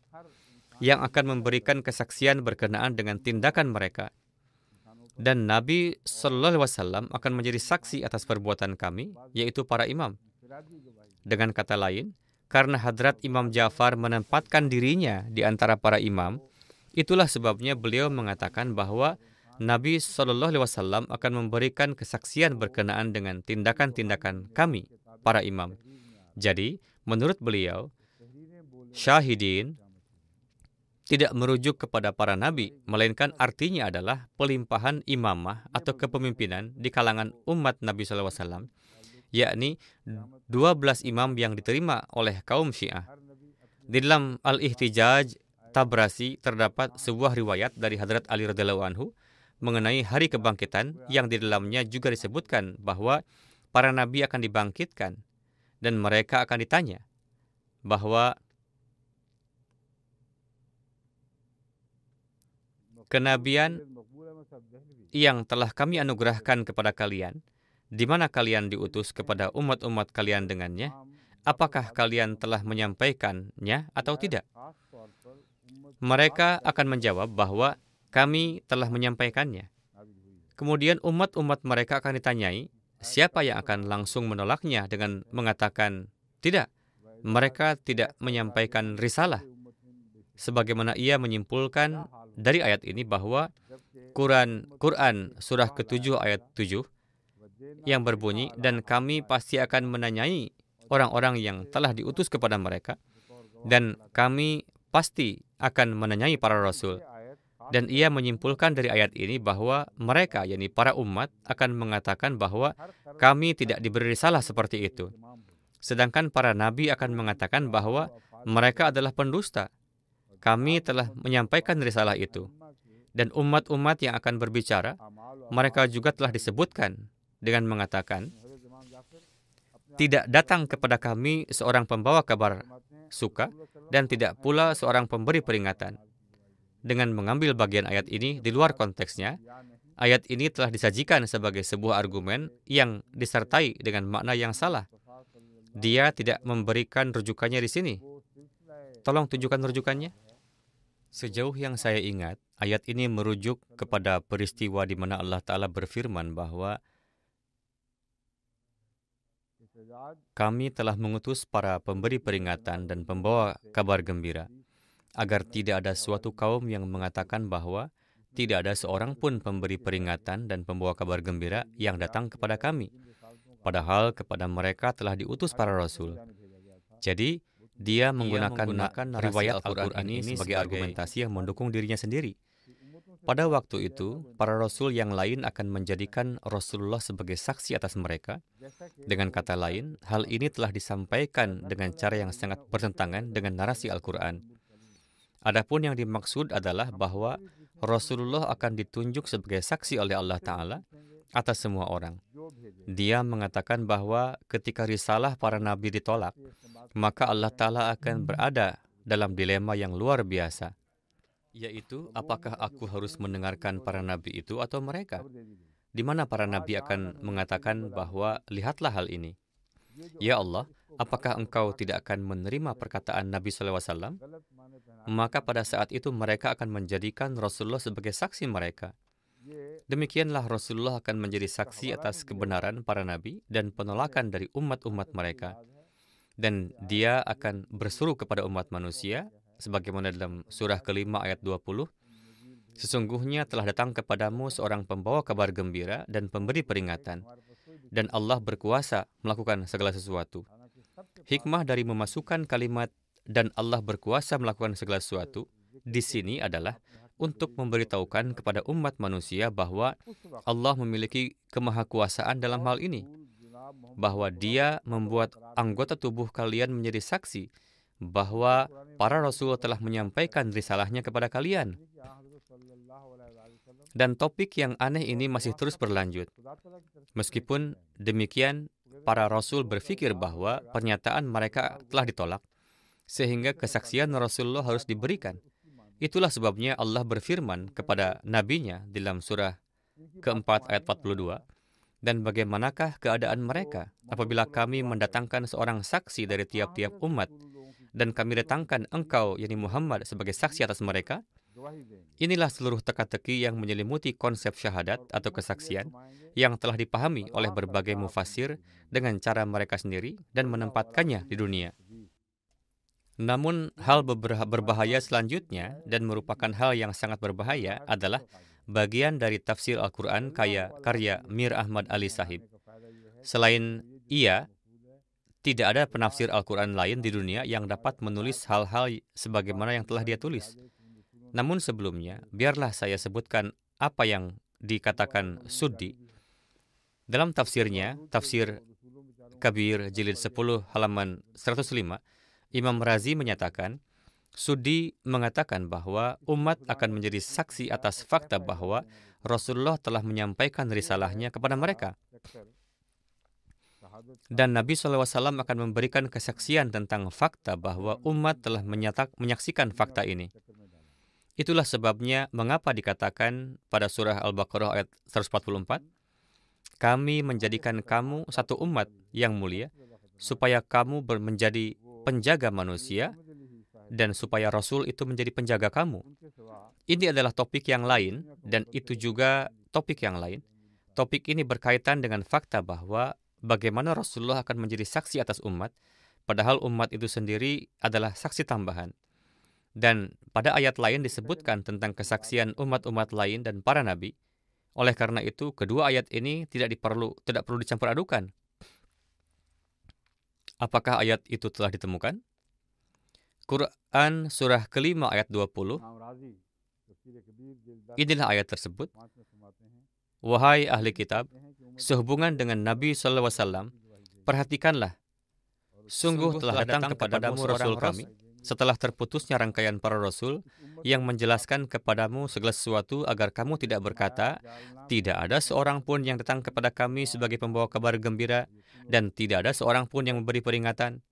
yang akan memberikan kesaksian berkenaan dengan tindakan mereka. Dan Nabi SAW akan menjadi saksi atas perbuatan kami, yaitu para imam. Dengan kata lain, karena Hadrat Imam Ja'far menempatkan dirinya di antara para imam, itulah sebabnya beliau mengatakan bahwa Nabi SAW akan memberikan kesaksian berkenaan dengan tindakan-tindakan kami, para imam. Jadi, menurut beliau, syahidin tidak merujuk kepada para nabi, melainkan artinya adalah pelimpahan imamah atau kepemimpinan di kalangan umat Nabi SAW, yakni 12 imam yang diterima oleh kaum Syiah. Di dalam Al-Ihtijaj Tabrasi terdapat sebuah riwayat dari Hadrat Ali radhiyallahu anhu mengenai hari kebangkitan, yang di dalamnya juga disebutkan bahwa para nabi akan dibangkitkan dan mereka akan ditanya bahwa kenabian yang telah kami anugerahkan kepada kalian, di mana kalian diutus kepada umat-umat kalian dengannya, apakah kalian telah menyampaikannya atau tidak? Mereka akan menjawab bahwa kami telah menyampaikannya. Kemudian umat-umat mereka akan ditanyai, siapa yang akan langsung menolaknya dengan mengatakan, tidak, mereka tidak menyampaikan risalah. Sebagaimana ia menyimpulkan dari ayat ini bahwa Quran surah ke-7 ayat 7 yang berbunyi, dan kami pasti akan menanyai orang-orang yang telah diutus kepada mereka, dan kami pasti akan menanyai para rasul. Dan ia menyimpulkan dari ayat ini bahwa mereka, yakni para umat, akan mengatakan bahwa kami tidak diberi risalah seperti itu. Sedangkan para nabi akan mengatakan bahwa mereka adalah pendusta. Kami telah menyampaikan risalah itu. Dan umat-umat yang akan berbicara mereka juga telah disebutkan dengan mengatakan, tidak datang kepada kami seorang pembawa kabar suka dan tidak pula seorang pemberi peringatan. Dengan mengambil bagian ayat ini di luar konteksnya, ayat ini telah disajikan sebagai sebuah argumen yang disertai dengan makna yang salah. Dia tidak memberikan rujukannya di sini. Tolong tunjukkan rujukannya. Sejauh yang saya ingat, ayat ini merujuk kepada peristiwa di mana Allah Ta'ala berfirman bahwa kami telah mengutus para pemberi peringatan dan pembawa kabar gembira, agar tidak ada suatu kaum yang mengatakan bahwa tidak ada seorang pun pemberi peringatan dan pembawa kabar gembira yang datang kepada kami, padahal kepada mereka telah diutus para rasul. Jadi, dia menggunakan riwayat Al-Quran ini sebagai argumentasi yang mendukung dirinya sendiri. Pada waktu itu, para rasul yang lain akan menjadikan Rasulullah sebagai saksi atas mereka. Dengan kata lain, hal ini telah disampaikan dengan cara yang sangat bertentangan dengan narasi Al-Quran. Adapun yang dimaksud adalah bahwa Rasulullah akan ditunjuk sebagai saksi oleh Allah Ta'ala atas semua orang. Dia mengatakan bahwa ketika risalah para nabi ditolak, maka Allah Ta'ala akan berada dalam dilema yang luar biasa, yaitu apakah aku harus mendengarkan para nabi itu atau mereka? Di mana para nabi akan mengatakan bahwa lihatlah hal ini. Ya Allah, apakah engkau tidak akan menerima perkataan Nabi SAW? Maka pada saat itu mereka akan menjadikan Rasulullah sebagai saksi mereka. Demikianlah Rasulullah akan menjadi saksi atas kebenaran para nabi dan penolakan dari umat-umat mereka. Dan dia akan berseru kepada umat manusia, sebagaimana dalam surah kelima ayat 20, sesungguhnya telah datang kepadamu seorang pembawa kabar gembira dan pemberi peringatan, dan Allah berkuasa melakukan segala sesuatu. Hikmah dari memasukkan kalimat dan Allah berkuasa melakukan segala sesuatu di sini adalah untuk memberitahukan kepada umat manusia bahwa Allah memiliki kemahakuasaan dalam hal ini, bahwa Dia membuat anggota tubuh kalian menjadi saksi bahwa para rasul telah menyampaikan risalahnya kepada kalian. Dan topik yang aneh ini masih terus berlanjut. Meskipun demikian, para rasul berpikir bahwa pernyataan mereka telah ditolak, sehingga kesaksian Rasulullah harus diberikan. Itulah sebabnya Allah berfirman kepada nabinya dalam surah keempat ayat 42, dan bagaimanakah keadaan mereka apabila kami mendatangkan seorang saksi dari tiap-tiap umat, dan kami datangkan engkau, yakni Muhammad, sebagai saksi atas mereka? Inilah seluruh teka-teki yang menyelimuti konsep syahadat atau kesaksian yang telah dipahami oleh berbagai mufassir dengan cara mereka sendiri dan menempatkannya di dunia. Namun, hal berbahaya selanjutnya dan merupakan hal yang sangat berbahaya adalah bagian dari tafsir Al-Quran karya Mir Ahmad Ali Sahib. Selain ia, tidak ada penafsir Al-Quran lain di dunia yang dapat menulis hal-hal sebagaimana yang telah dia tulis. Namun sebelumnya, biarlah saya sebutkan apa yang dikatakan Suddi. Dalam tafsirnya, Tafsir Kabir Jilid 10 halaman 105, Imam Razi menyatakan, Suddi mengatakan bahwa umat akan menjadi saksi atas fakta bahwa Rasulullah telah menyampaikan risalahnya kepada mereka. Dan Nabi SAW akan memberikan kesaksian tentang fakta bahwa umat telah menyaksikan fakta ini. Itulah sebabnya mengapa dikatakan pada surah Al-Baqarah ayat 144, kami menjadikan kamu satu umat yang mulia, supaya kamu menjadi penjaga manusia, dan supaya Rasul itu menjadi penjaga kamu. Ini adalah topik yang lain, dan itu juga topik yang lain. Topik ini berkaitan dengan fakta bahwa bagaimana Rasulullah akan menjadi saksi atas umat, padahal umat itu sendiri adalah saksi tambahan. Dan pada ayat lain disebutkan tentang kesaksian umat-umat lain dan para nabi. Oleh karena itu, kedua ayat ini tidak perlu dicampur adukan. Apakah ayat itu telah ditemukan? Quran surah kelima ayat 20. Inilah ayat tersebut. Wahai ahli kitab, sehubungan dengan Nabi SAW, perhatikanlah. Sungguh telah datang kepadamu Rasul kami, setelah terputusnya rangkaian para rasul yang menjelaskan kepadamu segala sesuatu agar kamu tidak berkata, tidak ada seorang pun yang datang kepada kami sebagai pembawa kabar gembira, dan tidak ada seorang pun yang memberi peringatan.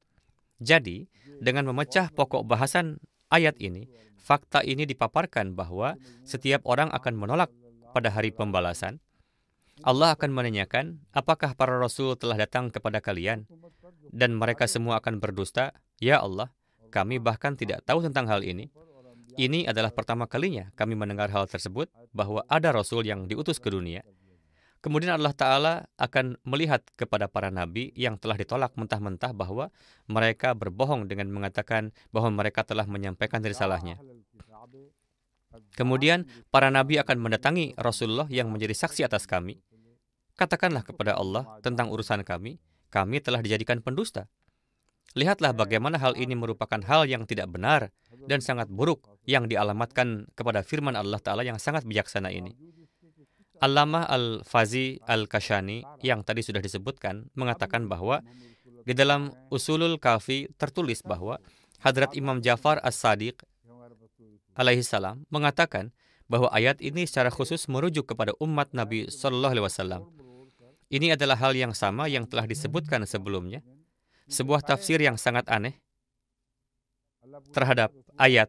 Jadi, dengan memecah pokok bahasan ayat ini, fakta ini dipaparkan bahwa setiap orang akan menolak pada hari pembalasan. Allah akan menanyakan, apakah para rasul telah datang kepada kalian? Dan mereka semua akan berdusta, ya Allah, kami bahkan tidak tahu tentang hal ini. Ini adalah pertama kalinya kami mendengar hal tersebut, bahwa ada rasul yang diutus ke dunia. Kemudian Allah Ta'ala akan melihat kepada para nabi yang telah ditolak mentah-mentah bahwa mereka berbohong dengan mengatakan bahwa mereka telah menyampaikan risalahnya. Kemudian para nabi akan mendatangi Rasulullah yang menjadi saksi atas kami. Katakanlah kepada Allah tentang urusan kami telah dijadikan pendusta. Lihatlah bagaimana hal ini merupakan hal yang tidak benar dan sangat buruk yang dialamatkan kepada firman Allah Ta'ala yang sangat bijaksana ini. Allamah Al-Fazi Al-Kashani yang tadi sudah disebutkan mengatakan bahwa di dalam Usulul Kafi tertulis bahwa Hadrat Imam Ja'far As-Sadiq alaihi salam mengatakan bahwa ayat ini secara khusus merujuk kepada umat Nabi Sallallahu Alaihi Wasallam. Ini adalah hal yang sama yang telah disebutkan sebelumnya. Sebuah tafsir yang sangat aneh terhadap ayat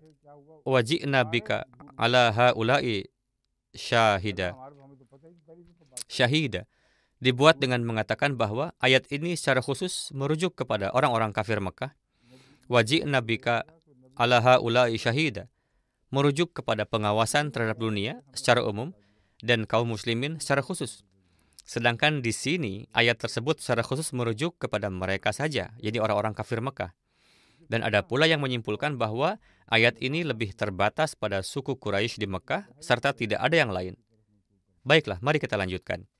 waji'na bika ala haula'i syahida dibuat dengan mengatakan bahwa ayat ini secara khusus merujuk kepada orang-orang kafir Mekah. Waji'na bika ala haula'i syahida merujuk kepada pengawasan terhadap dunia secara umum dan kaum muslimin secara khusus. Sedangkan di sini, ayat tersebut secara khusus merujuk kepada mereka saja, jadi orang-orang kafir Mekah. Dan ada pula yang menyimpulkan bahwa ayat ini lebih terbatas pada suku Quraisy di Mekah, serta tidak ada yang lain. Baiklah, mari kita lanjutkan.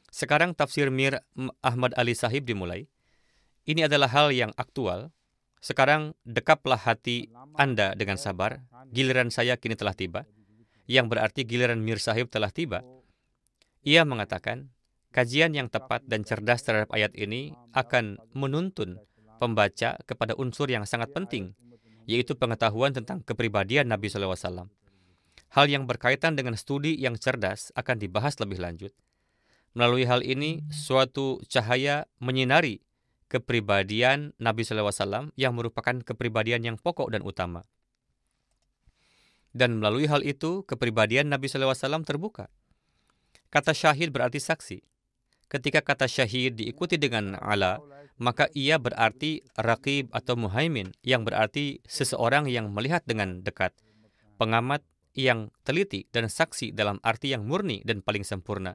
Sekarang tafsir Mir Ahmad Ali Sahib dimulai. Ini adalah hal yang aktual. Sekarang dekaplah hati Anda dengan sabar, giliran saya kini telah tiba, yang berarti giliran Mir Sahib telah tiba. Ia mengatakan, kajian yang tepat dan cerdas terhadap ayat ini akan menuntun pembaca kepada unsur yang sangat penting, yaitu pengetahuan tentang kepribadian Nabi SAW. Hal yang berkaitan dengan studi yang cerdas akan dibahas lebih lanjut. Melalui hal ini, suatu cahaya menyinari kepribadian Nabi SAW yang merupakan kepribadian yang pokok dan utama. Dan melalui hal itu, kepribadian Nabi SAW terbuka. Kata syahid berarti saksi. Ketika kata syahid diikuti dengan ala, maka ia berarti raqib atau muhaimin, yang berarti seseorang yang melihat dengan dekat, pengamat yang teliti, dan saksi dalam arti yang murni dan paling sempurna.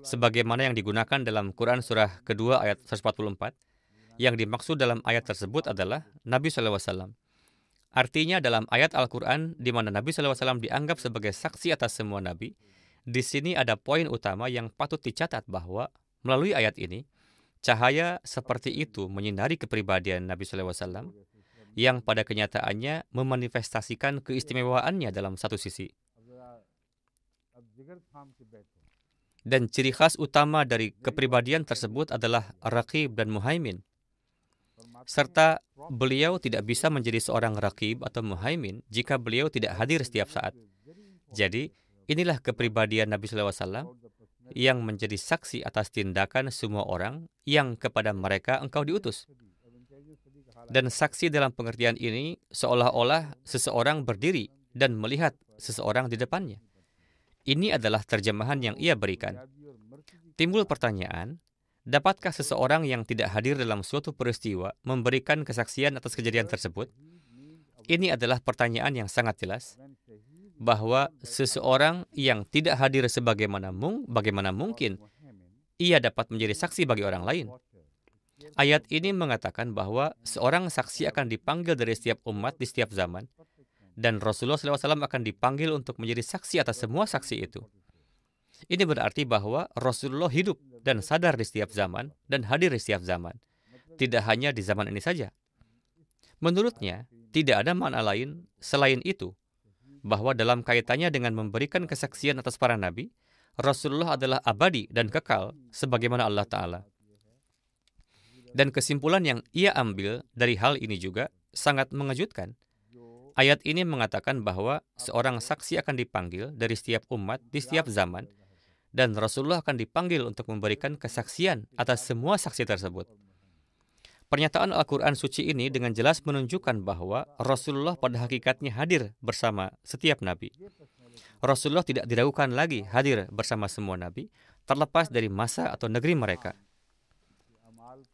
Sebagaimana yang digunakan dalam Quran surah kedua ayat 144, yang dimaksud dalam ayat tersebut adalah Nabi SAW. Artinya dalam ayat Al-Quran di mana Nabi SAW dianggap sebagai saksi atas semua Nabi, di sini ada poin utama yang patut dicatat bahwa melalui ayat ini, cahaya seperti itu menyinari kepribadian Nabi SAW yang pada kenyataannya memanifestasikan keistimewaannya dalam satu sisi. Dan ciri khas utama dari kepribadian tersebut adalah raqib dan muhaimin. Serta beliau tidak bisa menjadi seorang raqib atau muhaimin jika beliau tidak hadir setiap saat. Jadi, inilah kepribadian Nabi SAW yang menjadi saksi atas tindakan semua orang yang kepada mereka engkau diutus. Dan saksi dalam pengertian ini seolah-olah seseorang berdiri dan melihat seseorang di depannya. Ini adalah terjemahan yang ia berikan. Timbul pertanyaan, dapatkah seseorang yang tidak hadir dalam suatu peristiwa memberikan kesaksian atas kejadian tersebut? Ini adalah pertanyaan yang sangat jelas, bahwa seseorang yang tidak hadir bagaimana mungkin ia dapat menjadi saksi bagi orang lain. Ayat ini mengatakan bahwa seorang saksi akan dipanggil dari setiap umat di setiap zaman, dan Rasulullah SAW akan dipanggil untuk menjadi saksi atas semua saksi itu. Ini berarti bahwa Rasulullah hidup dan sadar di setiap zaman dan hadir di setiap zaman, tidak hanya di zaman ini saja. Menurutnya, tidak ada makna lain selain itu, bahwa dalam kaitannya dengan memberikan kesaksian atas para nabi, Rasulullah adalah abadi dan kekal sebagaimana Allah Ta'ala. Dan kesimpulan yang ia ambil dari hal ini juga, sangat mengejutkan. Ayat ini mengatakan bahwa seorang saksi akan dipanggil dari setiap umat di setiap zaman, dan Rasulullah akan dipanggil untuk memberikan kesaksian atas semua saksi tersebut. Pernyataan Al-Quran suci ini dengan jelas menunjukkan bahwa Rasulullah pada hakikatnya hadir bersama setiap nabi. Rasulullah tidak diragukan lagi hadir bersama semua nabi, terlepas dari masa atau negeri mereka.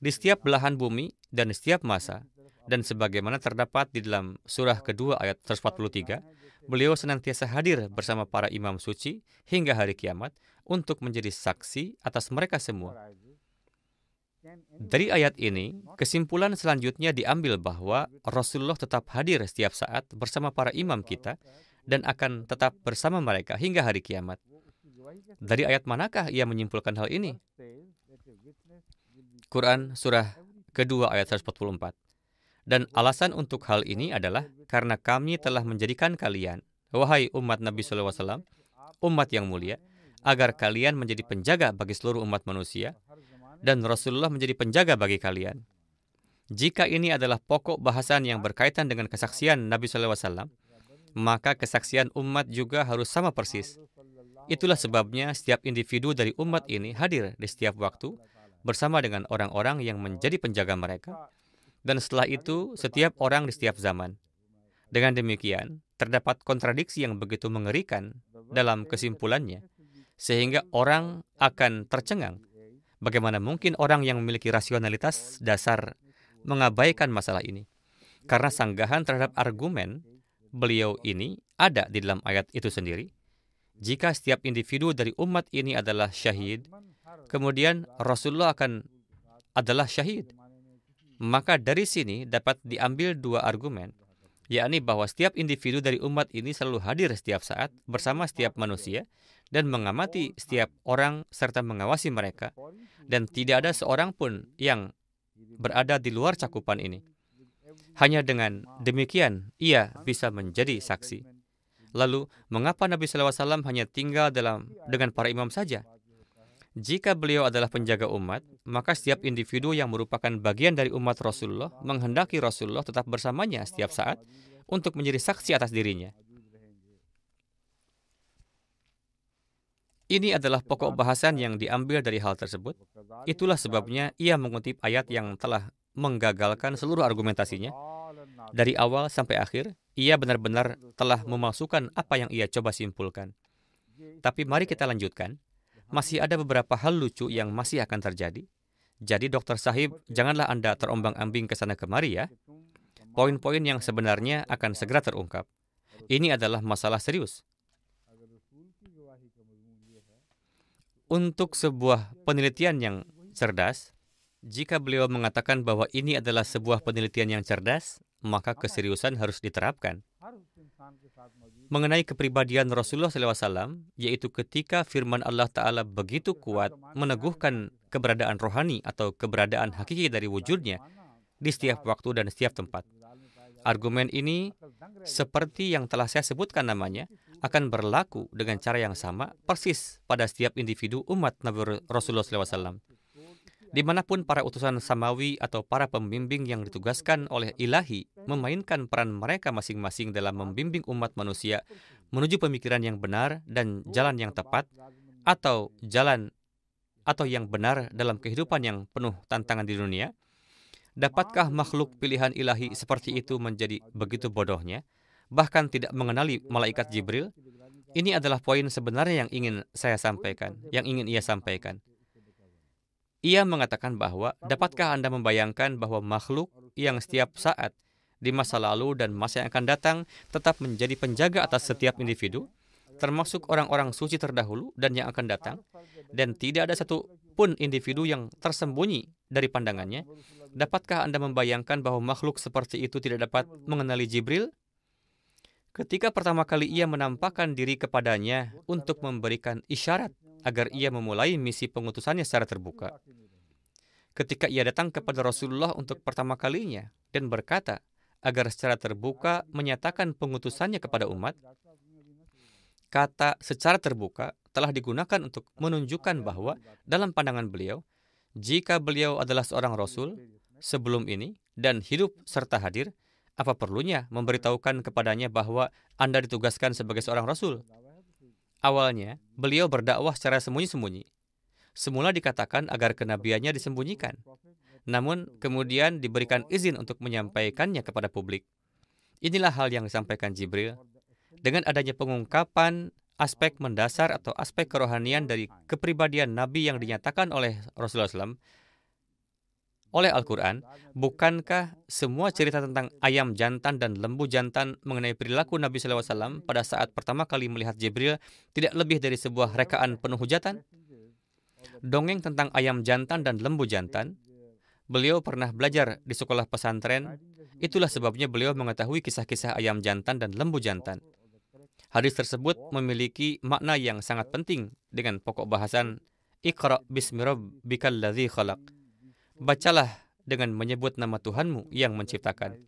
Di setiap belahan bumi dan di setiap masa, dan sebagaimana terdapat di dalam surah kedua ayat 143, beliau senantiasa hadir bersama para imam suci hingga hari kiamat untuk menjadi saksi atas mereka semua. Dari ayat ini, kesimpulan selanjutnya diambil bahwa Rasulullah tetap hadir setiap saat bersama para imam kita dan akan tetap bersama mereka hingga hari kiamat. Dari ayat manakah ia menyimpulkan hal ini? Quran surah kedua ayat 144. Dan alasan untuk hal ini adalah karena kami telah menjadikan kalian, wahai umat Nabi SAW, umat yang mulia, agar kalian menjadi penjaga bagi seluruh umat manusia, dan Rasulullah menjadi penjaga bagi kalian. Jika ini adalah pokok bahasan yang berkaitan dengan kesaksian Nabi SAW, maka kesaksian umat juga harus sama persis. Itulah sebabnya setiap individu dari umat ini hadir di setiap waktu bersama dengan orang-orang yang menjadi penjaga mereka, dan setelah itu setiap orang di setiap zaman. Dengan demikian, terdapat kontradiksi yang begitu mengerikan dalam kesimpulannya, sehingga orang akan tercengang. Bagaimana mungkin orang yang memiliki rasionalitas dasar mengabaikan masalah ini? Karena sanggahan terhadap argumen beliau ini ada di dalam ayat itu sendiri. Jika setiap individu dari umat ini adalah syahid, kemudian Rasulullah adalah syahid. Maka dari sini dapat diambil dua argumen, yakni bahwa setiap individu dari umat ini selalu hadir setiap saat bersama setiap manusia dan mengamati setiap orang serta mengawasi mereka, dan tidak ada seorang pun yang berada di luar cakupan ini. Hanya dengan demikian ia bisa menjadi saksi. Lalu, mengapa Nabi SAW hanya tinggal dengan para imam saja? Jika beliau adalah penjaga umat, maka setiap individu yang merupakan bagian dari umat Rasulullah menghendaki Rasulullah tetap bersamanya setiap saat untuk menjadi saksi atas dirinya. Ini adalah pokok bahasan yang diambil dari hal tersebut. Itulah sebabnya ia mengutip ayat yang telah menggagalkan seluruh argumentasinya. Dari awal sampai akhir, ia benar-benar telah memalsukan apa yang ia coba simpulkan. Tapi mari kita lanjutkan. Masih ada beberapa hal lucu yang masih akan terjadi. Jadi Dr. Sahib, janganlah Anda terombang-ambing ke sana kemari ya. Poin-poin yang sebenarnya akan segera terungkap. Ini adalah masalah serius. Untuk sebuah penelitian yang cerdas, jika beliau mengatakan bahwa ini adalah sebuah penelitian yang cerdas, maka keseriusan harus diterapkan. Mengenai kepribadian Rasulullah SAW, yaitu ketika firman Allah Ta'ala begitu kuat meneguhkan keberadaan rohani atau keberadaan hakiki dari wujudnya di setiap waktu dan setiap tempat. Argumen ini, seperti yang telah saya sebutkan namanya, akan berlaku dengan cara yang sama persis pada setiap individu umat Nabi Rasulullah SAW. Dimanapun para utusan samawi atau para pembimbing yang ditugaskan oleh ilahi memainkan peran mereka masing-masing dalam membimbing umat manusia menuju pemikiran yang benar dan jalan yang tepat, atau yang benar dalam kehidupan yang penuh tantangan di dunia, dapatkah makhluk pilihan ilahi seperti itu menjadi begitu bodohnya, bahkan tidak mengenali malaikat Jibril? Ini adalah poin sebenarnya yang ingin saya sampaikan, yang ingin ia sampaikan. Ia mengatakan bahwa, dapatkah Anda membayangkan bahwa makhluk yang setiap saat di masa lalu dan masa yang akan datang tetap menjadi penjaga atas setiap individu, termasuk orang-orang suci terdahulu dan yang akan datang, dan tidak ada satu pun individu yang tersembunyi dari pandangannya? Dapatkah Anda membayangkan bahwa makhluk seperti itu tidak dapat mengenali Jibril? Ketika pertama kali ia menampakkan diri kepadanya untuk memberikan isyarat agar ia memulai misi pengutusannya secara terbuka. Ketika ia datang kepada Rasulullah untuk pertama kalinya dan berkata agar secara terbuka menyatakan pengutusannya kepada umat, kata secara terbuka telah digunakan untuk menunjukkan bahwa dalam pandangan beliau, jika beliau adalah seorang Rasul sebelum ini dan hidup serta hadir, Apa perlunya memberitahukan kepadanya bahwa Anda ditugaskan sebagai seorang rasul? Awalnya, beliau berdakwah secara sembunyi-sembunyi. Semula dikatakan agar kenabiannya disembunyikan. Namun, kemudian diberikan izin untuk menyampaikannya kepada publik. Inilah hal yang disampaikan Jibril. Dengan adanya pengungkapan aspek mendasar atau aspek kerohanian dari kepribadian Nabi yang dinyatakan oleh Rasulullah SAW, oleh Al-Quran, bukankah semua cerita tentang ayam jantan dan lembu jantan mengenai perilaku Nabi SAW pada saat pertama kali melihat Jibril tidak lebih dari sebuah rekaan penuh hujatan? Dongeng tentang ayam jantan dan lembu jantan, beliau pernah belajar di sekolah pesantren. Itulah sebabnya beliau mengetahui kisah-kisah ayam jantan dan lembu jantan. Hadis tersebut memiliki makna yang sangat penting dengan pokok bahasan Iqra bismi rabbikal ladzi khalaq. Bacalah dengan menyebut nama Tuhanmu yang menciptakan,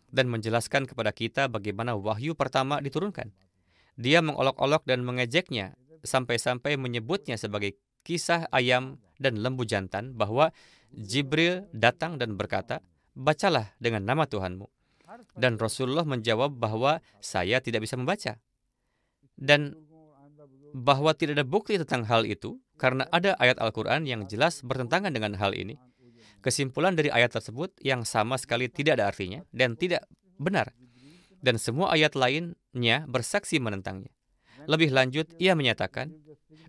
dan menjelaskan kepada kita bagaimana wahyu pertama diturunkan. Dia mengolok-olok dan mengejeknya sampai-sampai menyebutnya sebagai kisah ayam dan lembu jantan, bahwa Jibril datang dan berkata, bacalah dengan nama Tuhanmu. Dan Rasulullah menjawab bahwa saya tidak bisa membaca. Dan bahwa tidak ada bukti tentang hal itu karena ada ayat Al-Quran yang jelas bertentangan dengan hal ini. Kesimpulan dari ayat tersebut yang sama sekali tidak ada artinya dan tidak benar. Dan semua ayat lainnya bersaksi menentangnya. Lebih lanjut, ia menyatakan,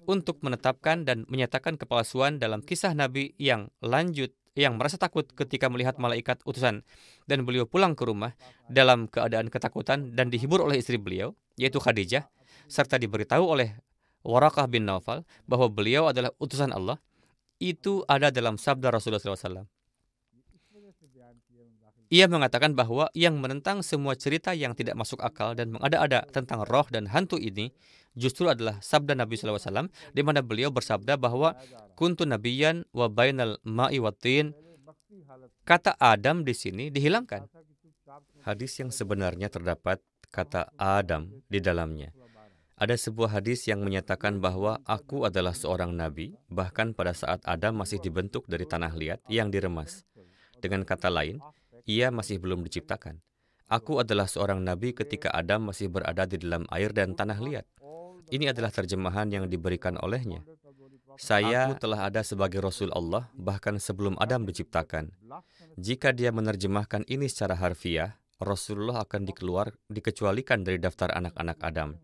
untuk menetapkan dan menyatakan kepalsuan dalam kisah Nabi yang lanjut, yang merasa takut ketika melihat malaikat utusan, dan beliau pulang ke rumah dalam keadaan ketakutan dan dihibur oleh istri beliau, yaitu Khadijah, serta diberitahu oleh Waraqah bin Naufal bahwa beliau adalah utusan Allah. Itu ada dalam sabda Rasulullah SAW. Ia mengatakan bahwa yang menentang semua cerita yang tidak masuk akal dan mengada-ada tentang roh dan hantu ini justru adalah sabda Nabi SAW, di mana beliau bersabda bahwa kuntu nabiyan wa bainal ma'i watin. Kata Adam di sini dihilangkan. Hadis yang sebenarnya terdapat kata Adam di dalamnya. Ada sebuah hadis yang menyatakan bahwa aku adalah seorang nabi, bahkan pada saat Adam masih dibentuk dari tanah liat yang diremas. Dengan kata lain, ia masih belum diciptakan. Aku adalah seorang nabi ketika Adam masih berada di dalam air dan tanah liat. Ini adalah terjemahan yang diberikan olehnya. Aku telah ada sebagai Rasul Allah, bahkan sebelum Adam diciptakan. Jika dia menerjemahkan ini secara harfiah, Rasulullah akan dikecualikan dari daftar anak-anak Adam.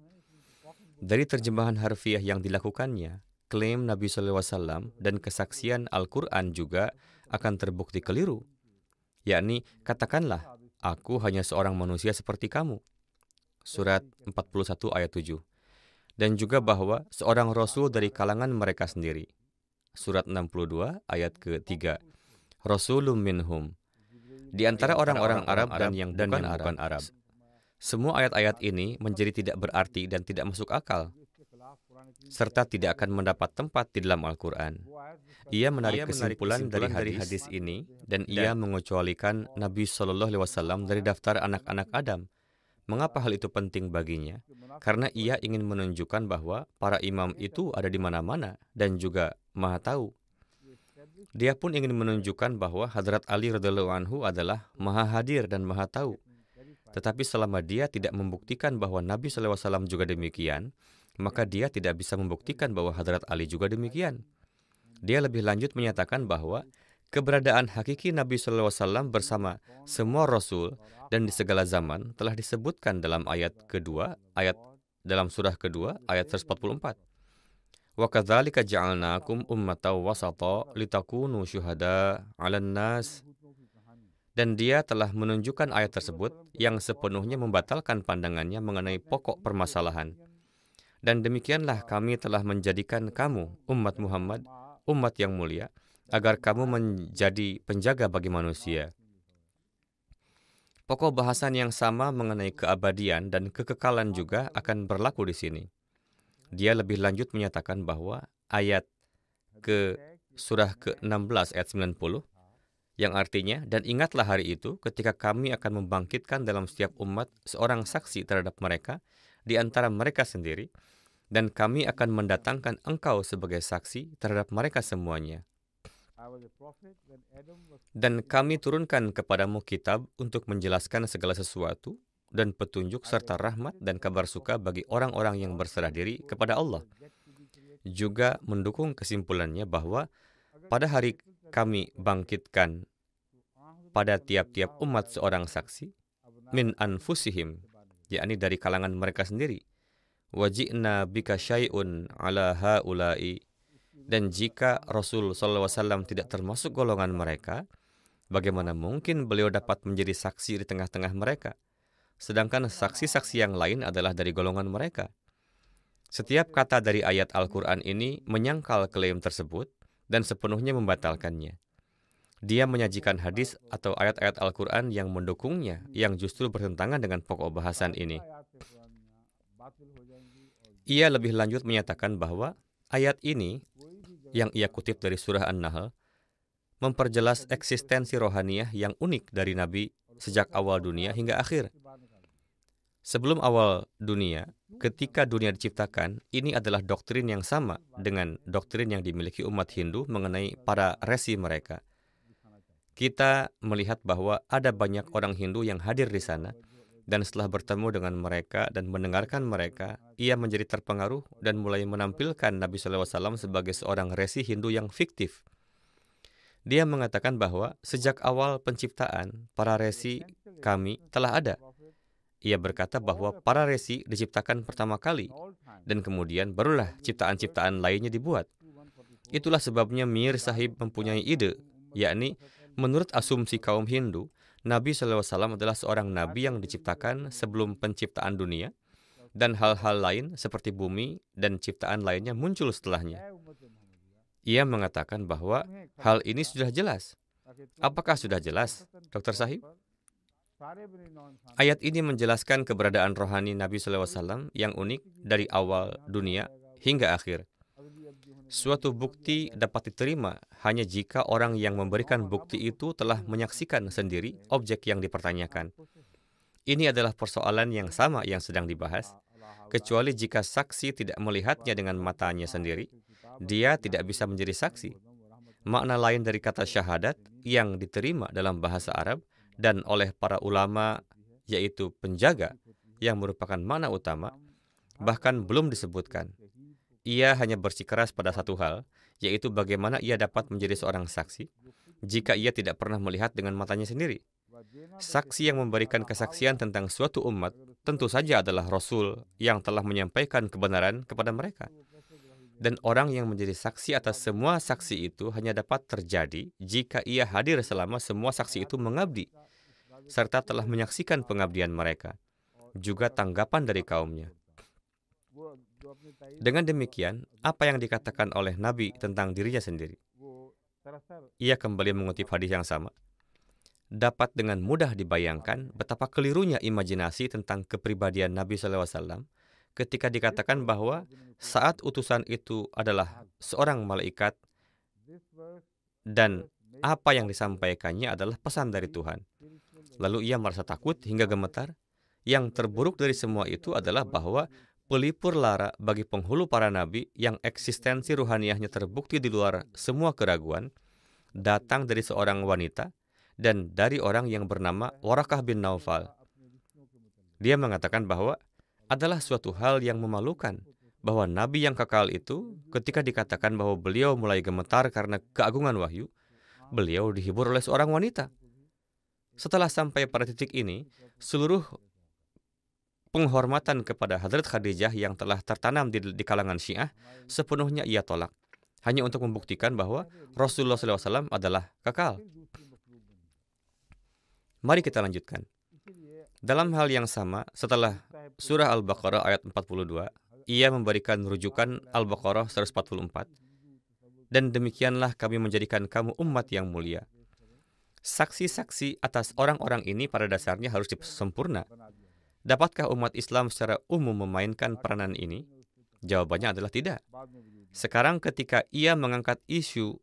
Dari terjemahan harfiah yang dilakukannya, klaim Nabi SAW dan kesaksian Al-Quran juga akan terbukti keliru. Yakni, katakanlah, aku hanya seorang manusia seperti kamu. Surat 41 ayat 7. Dan juga bahwa seorang Rasul dari kalangan mereka sendiri. Surat 62 ayat ke-3. Rasulun minhum. Di antara orang-orang Arab dan yang bukan Arab. Semua ayat-ayat ini menjadi tidak berarti dan tidak masuk akal, serta tidak akan mendapat tempat di dalam Al-Quran. Ia menarik kesimpulan dari hadis ini, dan ia mengecualikan Nabi SAW dari daftar anak-anak Adam. Mengapa hal itu penting baginya? Karena ia ingin menunjukkan bahwa para imam itu ada di mana-mana dan juga Maha Tahu. Dia pun ingin menunjukkan bahwa Hadrat Ali radhiyallahu anhu adalah Maha Hadir dan Maha Tahu. Tetapi selama dia tidak membuktikan bahwa Nabi SAW juga demikian, maka dia tidak bisa membuktikan bahwa Hadrat Ali juga demikian. Dia lebih lanjut menyatakan bahwa keberadaan hakiki Nabi SAW bersama semua Rasul dan di segala zaman telah disebutkan dalam dalam surah kedua, ayat 144. Wa kadzalika ja'alnakum ummatan wasata litakunu syuhada 'alan nas. Dan dia telah menunjukkan ayat tersebut yang sepenuhnya membatalkan pandangannya mengenai pokok permasalahan. Dan demikianlah kami telah menjadikan kamu, umat Muhammad, umat yang mulia, agar kamu menjadi penjaga bagi manusia. Pokok bahasan yang sama mengenai keabadian dan kekekalan juga akan berlaku di sini. Dia lebih lanjut menyatakan bahwa ayat surah ke-16 ayat 90, yang artinya, dan ingatlah hari itu ketika kami akan membangkitkan dalam setiap umat seorang saksi terhadap mereka di antara mereka sendiri, dan kami akan mendatangkan engkau sebagai saksi terhadap mereka semuanya. Dan kami turunkan kepadamu kitab untuk menjelaskan segala sesuatu dan petunjuk serta rahmat dan kabar suka bagi orang-orang yang berserah diri kepada Allah. Juga mendukung kesimpulannya bahwa pada hari kami bangkitkan pada tiap-tiap umat seorang saksi, min anfusihim, yakni dari kalangan mereka sendiri. Waji'na bika syai'un ala ha'ulai. Dan jika Rasul SAW tidak termasuk golongan mereka, bagaimana mungkin beliau dapat menjadi saksi di tengah-tengah mereka? Sedangkan saksi-saksi yang lain adalah dari golongan mereka. Setiap kata dari ayat Al-Quran ini menyangkal klaim tersebut dan sepenuhnya membatalkannya. Dia menyajikan hadis atau ayat-ayat Al-Quran yang mendukungnya, yang justru bertentangan dengan pokok bahasan ini. Ia lebih lanjut menyatakan bahwa ayat ini, yang ia kutip dari surah An-Nahl, memperjelas eksistensi rohaniyah yang unik dari Nabi sejak awal dunia hingga akhir. Sebelum awal dunia, ketika dunia diciptakan, ini adalah doktrin yang sama dengan doktrin yang dimiliki umat Hindu mengenai para resi mereka. Kita melihat bahwa ada banyak orang Hindu yang hadir di sana, dan setelah bertemu dengan mereka dan mendengarkan mereka, ia menjadi terpengaruh dan mulai menampilkan Nabi SAW sebagai seorang resi Hindu yang fiktif. Dia mengatakan bahwa sejak awal penciptaan, para resi kami telah ada. Ia berkata bahwa para resi diciptakan pertama kali, dan kemudian barulah ciptaan-ciptaan lainnya dibuat. Itulah sebabnya Mir Sahib mempunyai ide, yakni menurut asumsi kaum Hindu, Nabi SAW adalah seorang nabi yang diciptakan sebelum penciptaan dunia, dan hal-hal lain seperti bumi dan ciptaan lainnya muncul setelahnya. Ia mengatakan bahwa hal ini sudah jelas. Apakah sudah jelas, Dr. Sahib? Ayat ini menjelaskan keberadaan rohani Nabi SAW yang unik dari awal dunia hingga akhir. Suatu bukti dapat diterima hanya jika orang yang memberikan bukti itu telah menyaksikan sendiri objek yang dipertanyakan. Ini adalah persoalan yang sama yang sedang dibahas, kecuali jika saksi tidak melihatnya dengan matanya sendiri, dia tidak bisa menjadi saksi. Makna lain dari kata syahadat yang diterima dalam bahasa Arab dan oleh para ulama, yaitu penjaga, yang merupakan makna utama, bahkan belum disebutkan. Ia hanya bersikeras pada satu hal, yaitu bagaimana ia dapat menjadi seorang saksi jika ia tidak pernah melihat dengan matanya sendiri. Saksi yang memberikan kesaksian tentang suatu umat tentu saja adalah Rasul yang telah menyampaikan kebenaran kepada mereka. Dan orang yang menjadi saksi atas semua saksi itu hanya dapat terjadi jika ia hadir selama semua saksi itu mengabdi, serta telah menyaksikan pengabdian mereka, juga tanggapan dari kaumnya. Dengan demikian, apa yang dikatakan oleh Nabi tentang dirinya sendiri? Ia kembali mengutip hadis yang sama. Dapat dengan mudah dibayangkan betapa kelirunya imajinasi tentang kepribadian Nabi SAW ketika dikatakan bahwa saat utusan itu adalah seorang malaikat dan apa yang disampaikannya adalah pesan dari Tuhan. Lalu ia merasa takut hingga gemetar. Yang terburuk dari semua itu adalah bahwa pelipur lara bagi penghulu para nabi yang eksistensi ruhaniyahnya terbukti di luar semua keraguan, datang dari seorang wanita dan dari orang yang bernama Warakah bin Naufal. Dia mengatakan bahwa adalah suatu hal yang memalukan bahwa nabi yang kekal itu, ketika dikatakan bahwa beliau mulai gemetar karena keagungan wahyu, beliau dihibur oleh seorang wanita. Setelah sampai pada titik ini, seluruh penghormatan kepada Hadrat Khadijah yang telah tertanam di kalangan Syiah sepenuhnya ia tolak, hanya untuk membuktikan bahwa Rasulullah SAW adalah kekal. Mari kita lanjutkan. Dalam hal yang sama, setelah surah Al-Baqarah ayat 42, ia memberikan rujukan Al-Baqarah 144. Dan demikianlah kami menjadikan kamu umat yang mulia. Saksi-saksi atas orang-orang ini pada dasarnya harus sempurna. Dapatkah umat Islam secara umum memainkan peranan ini? Jawabannya adalah tidak. Sekarang ketika ia mengangkat isu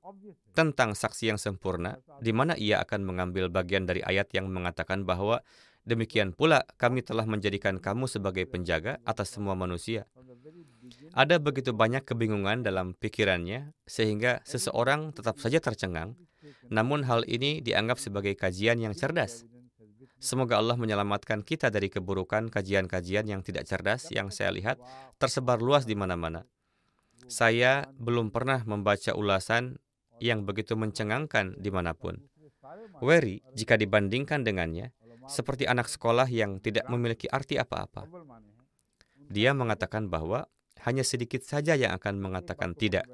tentang saksi yang sempurna, di mana ia akan mengambil bagian dari ayat yang mengatakan bahwa demikian pula kami telah menjadikan kamu sebagai penjaga atas semua manusia. Ada begitu banyak kebingungan dalam pikirannya sehingga seseorang tetap saja tercengang, namun hal ini dianggap sebagai kajian yang cerdas. Semoga Allah menyelamatkan kita dari keburukan kajian-kajian yang tidak cerdas yang saya lihat tersebar luas di mana-mana. Saya belum pernah membaca ulasan yang begitu mencengangkan dimanapun. Wery, jika dibandingkan dengannya, seperti anak sekolah yang tidak memiliki arti apa-apa. Dia mengatakan bahwa hanya sedikit saja yang akan mengatakan tidak.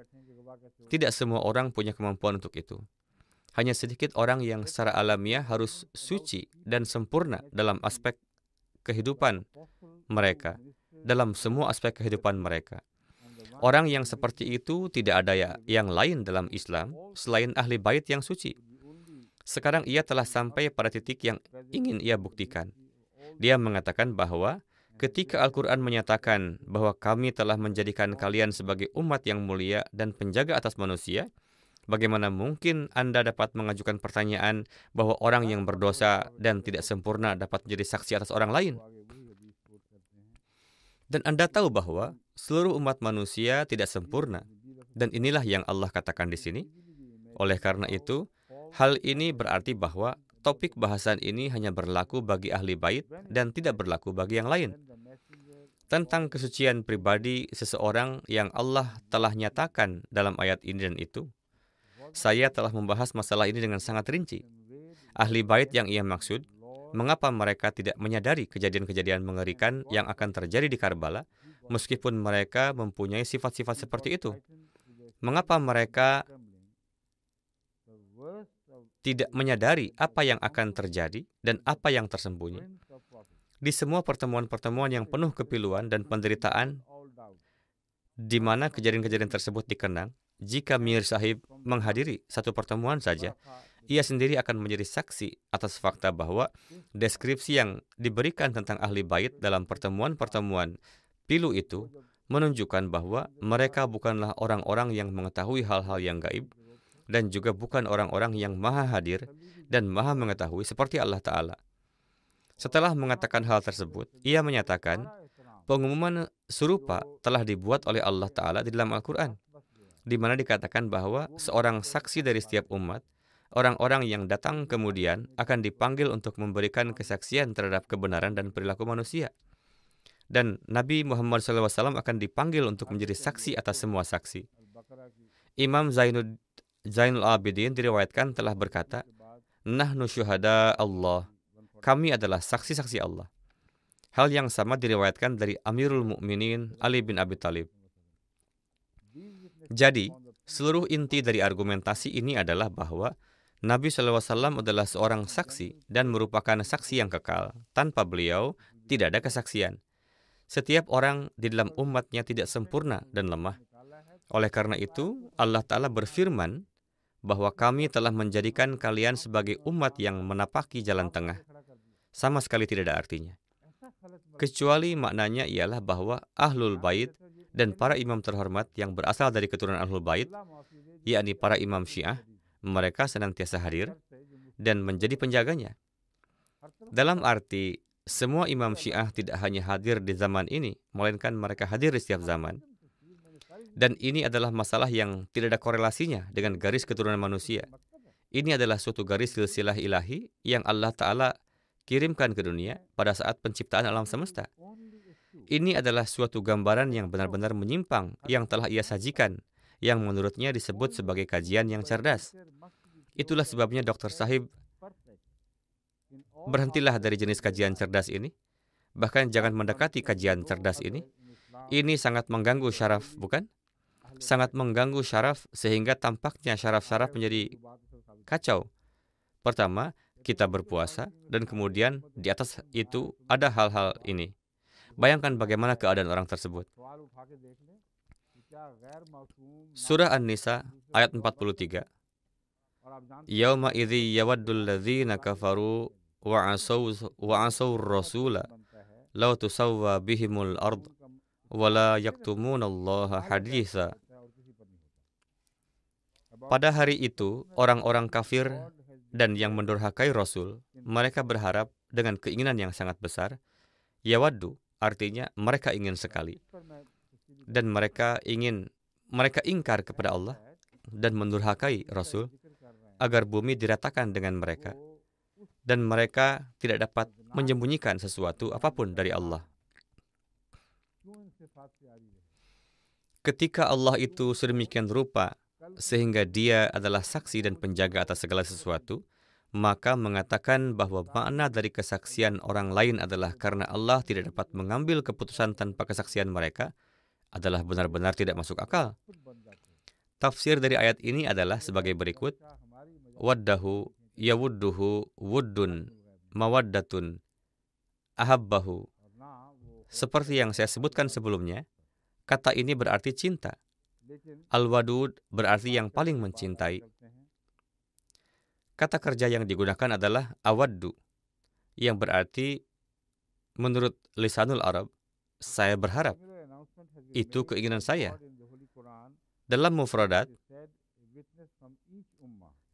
Tidak semua orang punya kemampuan untuk itu. Hanya sedikit orang yang secara alamiah harus suci dan sempurna dalam aspek kehidupan mereka, dalam semua aspek kehidupan mereka. Orang yang seperti itu tidak ada yang lain dalam Islam selain ahli bait yang suci. Sekarang ia telah sampai pada titik yang ingin ia buktikan. Dia mengatakan bahwa ketika Al-Quran menyatakan bahwa kami telah menjadikan kalian sebagai umat yang mulia dan penjaga atas manusia, bagaimana mungkin Anda dapat mengajukan pertanyaan bahwa orang yang berdosa dan tidak sempurna dapat menjadi saksi atas orang lain? Dan Anda tahu bahwa seluruh umat manusia tidak sempurna. Dan inilah yang Allah katakan di sini. Oleh karena itu, hal ini berarti bahwa topik bahasan ini hanya berlaku bagi ahli bait dan tidak berlaku bagi yang lain. Tentang kesucian pribadi seseorang yang Allah telah nyatakan dalam ayat ini dan itu, saya telah membahas masalah ini dengan sangat rinci. Ahli bait yang ia maksud, mengapa mereka tidak menyadari kejadian-kejadian mengerikan yang akan terjadi di Karbala, meskipun mereka mempunyai sifat-sifat seperti itu? Mengapa mereka tidak menyadari apa yang akan terjadi dan apa yang tersembunyi? Di semua pertemuan-pertemuan yang penuh kepiluan dan penderitaan, di mana kejadian-kejadian tersebut dikenang, jika Mir Sahib menghadiri satu pertemuan saja, ia sendiri akan menjadi saksi atas fakta bahwa deskripsi yang diberikan tentang ahli bait dalam pertemuan-pertemuan pilu itu menunjukkan bahwa mereka bukanlah orang-orang yang mengetahui hal-hal yang gaib dan juga bukan orang-orang yang maha hadir dan maha mengetahui seperti Allah Ta'ala. Setelah mengatakan hal tersebut, ia menyatakan pengumuman serupa telah dibuat oleh Allah Ta'ala di dalam Al-Quran, di mana dikatakan bahwa seorang saksi dari setiap umat, orang-orang yang datang kemudian akan dipanggil untuk memberikan kesaksian terhadap kebenaran dan perilaku manusia. Dan Nabi Muhammad SAW akan dipanggil untuk menjadi saksi atas semua saksi. Imam Zainul Abidin diriwayatkan telah berkata, "Nahnu syuhada Allah." Kami adalah saksi-saksi Allah. Hal yang sama diriwayatkan dari Amirul Mukminin Ali bin Abi Thalib. Jadi, seluruh inti dari argumentasi ini adalah bahwa Nabi SAW adalah seorang saksi dan merupakan saksi yang kekal. Tanpa beliau, tidak ada kesaksian. Setiap orang di dalam umatnya tidak sempurna dan lemah. Oleh karena itu, Allah Ta'ala berfirman bahwa kami telah menjadikan kalian sebagai umat yang menapaki jalan tengah. Sama sekali tidak ada artinya. Kecuali maknanya ialah bahwa Ahlul Bait dan para imam terhormat yang berasal dari keturunan Ahlul Bait, yakni para imam Syiah, mereka senantiasa hadir dan menjadi penjaganya. Dalam arti, semua imam Syiah tidak hanya hadir di zaman ini, melainkan mereka hadir di setiap zaman. Dan ini adalah masalah yang tidak ada korelasinya dengan garis keturunan manusia. Ini adalah suatu garis silsilah ilahi yang Allah Ta'ala kirimkan ke dunia pada saat penciptaan alam semesta. Ini adalah suatu gambaran yang benar-benar menyimpang yang telah ia sajikan, yang menurutnya disebut sebagai kajian yang cerdas. Itulah sebabnya Dr. Sahib, berhentilah dari jenis kajian cerdas ini. Bahkan jangan mendekati kajian cerdas ini. Ini sangat mengganggu syaraf, bukan? Sangat mengganggu syaraf sehingga tampaknya syaraf-syaraf menjadi kacau. Pertama, kita berpuasa dan kemudian di atas itu ada hal-hal ini. Bayangkan bagaimana keadaan orang tersebut. Surah An-Nisa ayat 43. Yauma idzi yawaddul ladzina kafaru wa asaw rasula law tusawwa bihimul ard wa la yaktumunallaha haditsa. Pada hari itu, orang-orang kafir dan yang mendurhakai Rasul, mereka berharap dengan keinginan yang sangat besar. Yawaddu, artinya mereka ingin sekali. dan mereka ingkar kepada Allah dan mendurhakai Rasul agar bumi diratakan dengan mereka, dan mereka tidak dapat menyembunyikan sesuatu apapun dari Allah. Ketika Allah itu sedemikian rupa sehingga Dia adalah saksi dan penjaga atas segala sesuatu, maka mengatakan bahwa makna dari kesaksian orang lain adalah karena Allah tidak dapat mengambil keputusan tanpa kesaksian mereka adalah benar-benar tidak masuk akal. Tafsir dari ayat ini adalah sebagai berikut: waddahu yawudduhu wuddun mawaddatun ahabbahu. Seperti yang saya sebutkan sebelumnya, kata ini berarti cinta. Al-wadud berarti yang paling mencintai. Kata kerja yang digunakan adalah awaddu, yang berarti menurut lisanul Arab, saya berharap. Itu keinginan saya. Dalam mufradat,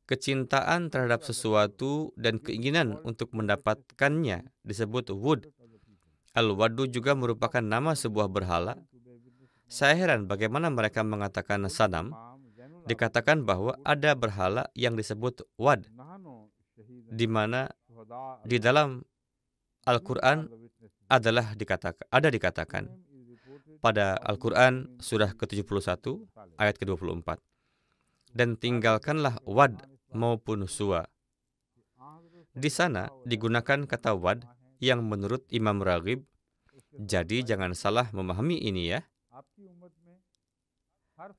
kecintaan terhadap sesuatu dan keinginan untuk mendapatkannya disebut wud. Al-waddu juga merupakan nama sebuah berhala. Saya heran bagaimana mereka mengatakan sanam. Dikatakan bahwa ada berhala yang disebut wad, di mana di dalam Al-Quran ada dikatakan pada Al-Quran surah ke-71 ayat ke-24, dan tinggalkanlah wad maupun suwa. Di sana digunakan kata wad yang menurut Imam Raghib. Jadi jangan salah memahami ini ya.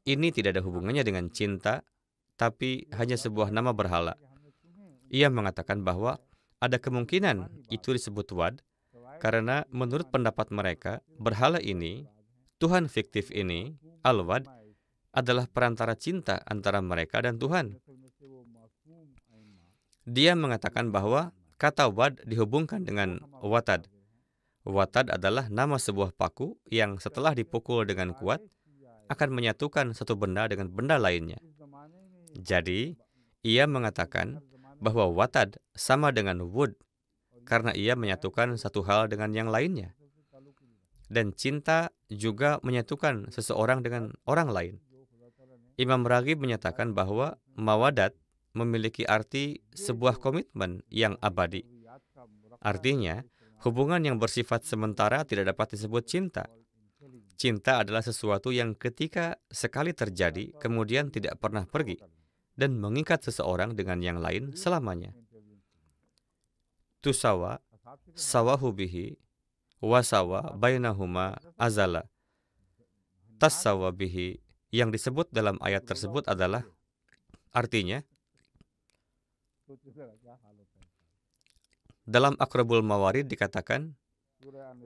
Ini tidak ada hubungannya dengan cinta, tapi hanya sebuah nama berhala. Ia mengatakan bahwa ada kemungkinan itu disebut wad, karena menurut pendapat mereka, berhala ini, Tuhan fiktif ini, Al-Wad, adalah perantara cinta antara mereka dan Tuhan. Dia mengatakan bahwa kata wad dihubungkan dengan watad. Watad adalah nama sebuah paku yang setelah dipukul dengan kuat, akan menyatukan satu benda dengan benda lainnya. Jadi, ia mengatakan bahwa watad sama dengan wud, karena ia menyatukan satu hal dengan yang lainnya. Dan cinta juga menyatukan seseorang dengan orang lain. Imam Raghib menyatakan bahwa mawadat memiliki arti sebuah komitmen yang abadi. Artinya, hubungan yang bersifat sementara tidak dapat disebut cinta. Cinta adalah sesuatu yang ketika sekali terjadi, kemudian tidak pernah pergi, dan mengikat seseorang dengan yang lain selamanya. Tusawa, sawahu bihi, wasawa, bainahuma, azala. Tassawa bihi, yang disebut dalam ayat tersebut adalah, artinya, dalam Aqrabul Mawarid dikatakan,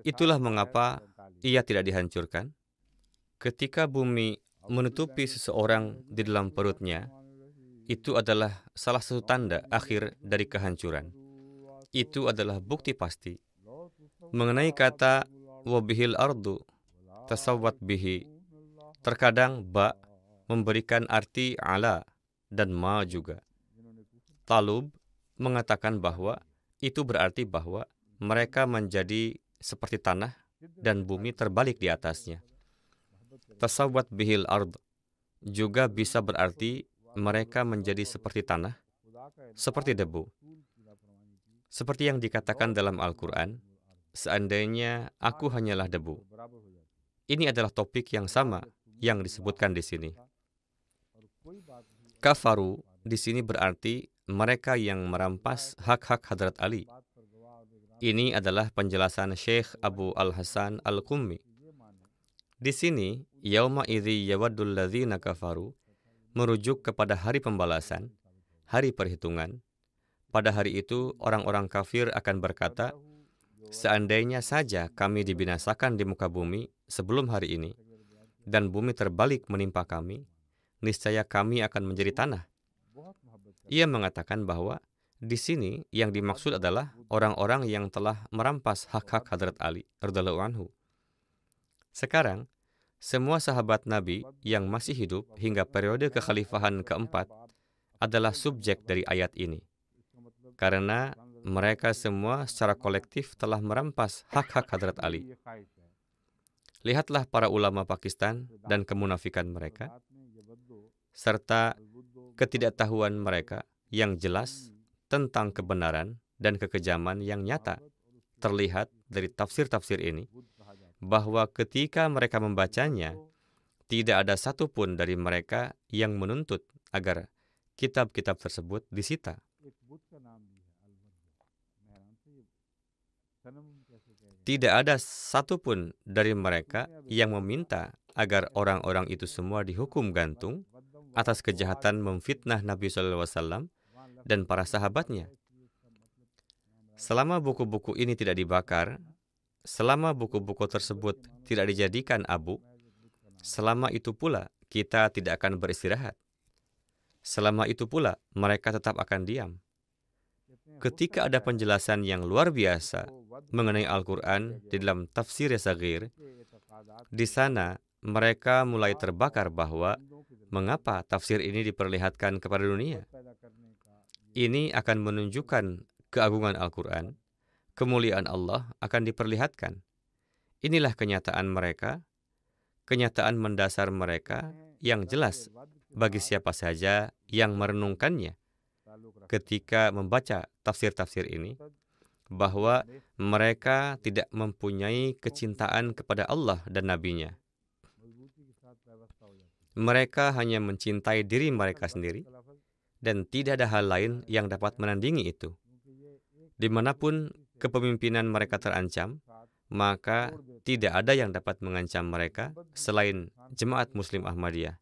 itulah mengapa ia tidak dihancurkan. Ketika bumi menutupi seseorang di dalam perutnya, itu adalah salah satu tanda akhir dari kehancuran. Itu adalah bukti pasti. Mengenai kata wabihil ardu tasawwat bihi, terkadang ba memberikan arti ala dan ma juga. Talub mengatakan bahwa itu berarti bahwa mereka menjadi seperti tanah dan bumi terbalik di atasnya. Tasawwat bihil ard juga bisa berarti mereka menjadi seperti tanah, seperti debu. Seperti yang dikatakan dalam Al-Quran, seandainya aku hanyalah debu. Ini adalah topik yang sama yang disebutkan di sini. Kafaru di sini berarti mereka yang merampas hak-hak Hadrat Ali. Ini adalah penjelasan Syekh Abu Al-Hasan Al-Qummi. Di sini, yauma idzi yawaddul ladzina kafaru merujuk kepada hari pembalasan, hari perhitungan. Pada hari itu, orang-orang kafir akan berkata, seandainya saja kami dibinasakan di muka bumi sebelum hari ini, dan bumi terbalik menimpa kami, niscaya kami akan menjadi tanah. Ia mengatakan bahwa di sini yang dimaksud adalah orang-orang yang telah merampas hak-hak Hadrat Ali radhiyallahu anhu. Sekarang, semua sahabat Nabi yang masih hidup hingga periode kekhalifahan keempat adalah subjek dari ayat ini. Karena mereka semua secara kolektif telah merampas hak-hak Hadrat Ali. Lihatlah para ulama Pakistan dan kemunafikan mereka, serta ketidaktahuan mereka yang jelas tentang kebenaran dan kekejaman yang nyata. Terlihat dari tafsir-tafsir ini bahwa ketika mereka membacanya, tidak ada satupun dari mereka yang menuntut agar kitab-kitab tersebut disita. Tidak ada satupun dari mereka yang meminta agar orang-orang itu semua dihukum gantung atas kejahatan memfitnah Nabi SAW dan para sahabatnya. Selama buku-buku ini tidak dibakar, selama buku-buku tersebut tidak dijadikan abu, selama itu pula kita tidak akan beristirahat. Selama itu pula mereka tetap akan diam. Ketika ada penjelasan yang luar biasa mengenai Al-Quran di dalam tafsir Saghir, di sana mereka mulai terbakar bahwa mengapa tafsir ini diperlihatkan kepada dunia. Ini akan menunjukkan keagungan Al-Quran, kemuliaan Allah akan diperlihatkan. Inilah kenyataan mereka, kenyataan mendasar mereka yang jelas bagi siapa saja yang merenungkannya ketika membaca tafsir-tafsir ini, bahwa mereka tidak mempunyai kecintaan kepada Allah dan Nabi-Nya. Mereka hanya mencintai diri mereka sendiri, dan tidak ada hal lain yang dapat menandingi itu. Dimanapun kepemimpinan mereka terancam, maka tidak ada yang dapat mengancam mereka selain Jemaat Muslim Ahmadiyah.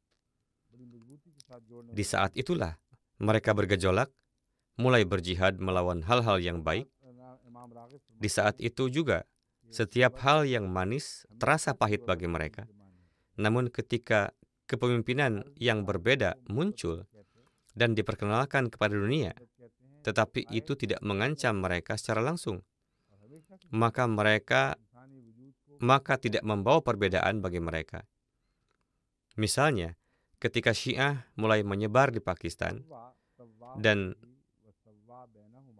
Di saat itulah mereka bergejolak, mulai berjihad melawan hal-hal yang baik. Di saat itu juga, setiap hal yang manis terasa pahit bagi mereka. Namun ketika kepemimpinan yang berbeda muncul dan diperkenalkan kepada dunia, tetapi itu tidak mengancam mereka secara langsung, maka tidak membawa perbedaan bagi mereka. Misalnya, ketika Syiah mulai menyebar di Pakistan dan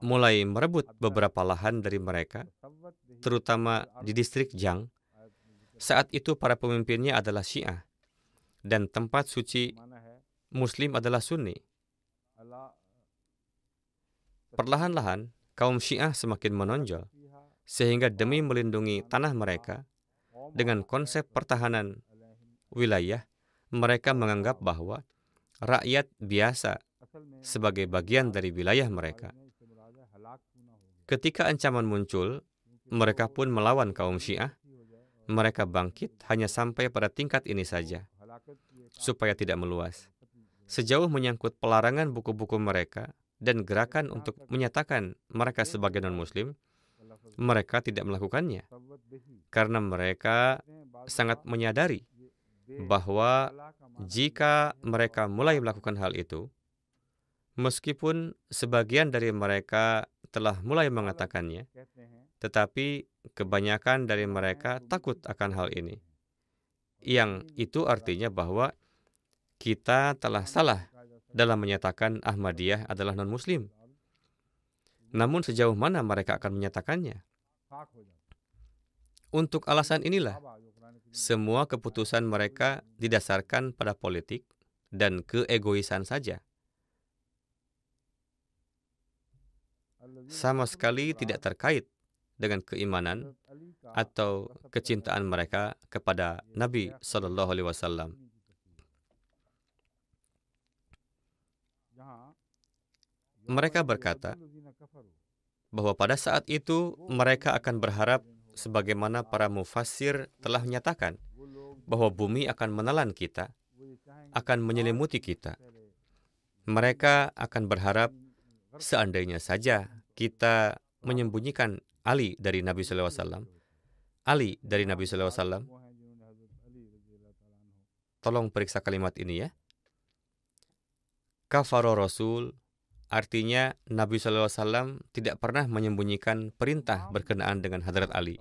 mulai merebut beberapa lahan dari mereka, terutama di distrik Jang, saat itu para pemimpinnya adalah Syiah, dan tempat suci Muslim adalah Sunni. Perlahan-lahan, kaum Syiah semakin menonjol, sehingga demi melindungi tanah mereka, dengan konsep pertahanan wilayah, mereka menganggap bahwa rakyat biasa sebagai bagian dari wilayah mereka. Ketika ancaman muncul, mereka pun melawan kaum Syiah. Mereka bangkit hanya sampai pada tingkat ini saja, supaya tidak meluas. Sejauh menyangkut pelarangan buku-buku mereka dan gerakan untuk menyatakan mereka sebagai non-Muslim, mereka tidak melakukannya, karena mereka sangat menyadari bahwa jika mereka mulai melakukan hal itu, meskipun sebagian dari mereka telah mulai mengatakannya, tetapi kebanyakan dari mereka takut akan hal ini. Yang itu artinya bahwa kita telah salah dalam menyatakan Ahmadiyah adalah non-Muslim. Namun sejauh mana mereka akan menyatakannya? Untuk alasan inilah, semua keputusan mereka didasarkan pada politik dan keegoisan saja. Sama sekali tidak terkait dengan keimanan atau kecintaan mereka kepada Nabi SAW. Mereka berkata bahwa pada saat itu mereka akan berharap sebagaimana para mufassir telah menyatakan bahwa bumi akan menelan kita, akan menyelimuti kita. Mereka akan berharap seandainya saja kita menyembunyikan Ali dari Nabi SAW. Ali dari Nabi SAW. Tolong periksa kalimat ini ya. Kafaro Rasul, artinya Nabi SAW tidak pernah menyembunyikan perintah berkenaan dengan Hadrat Ali.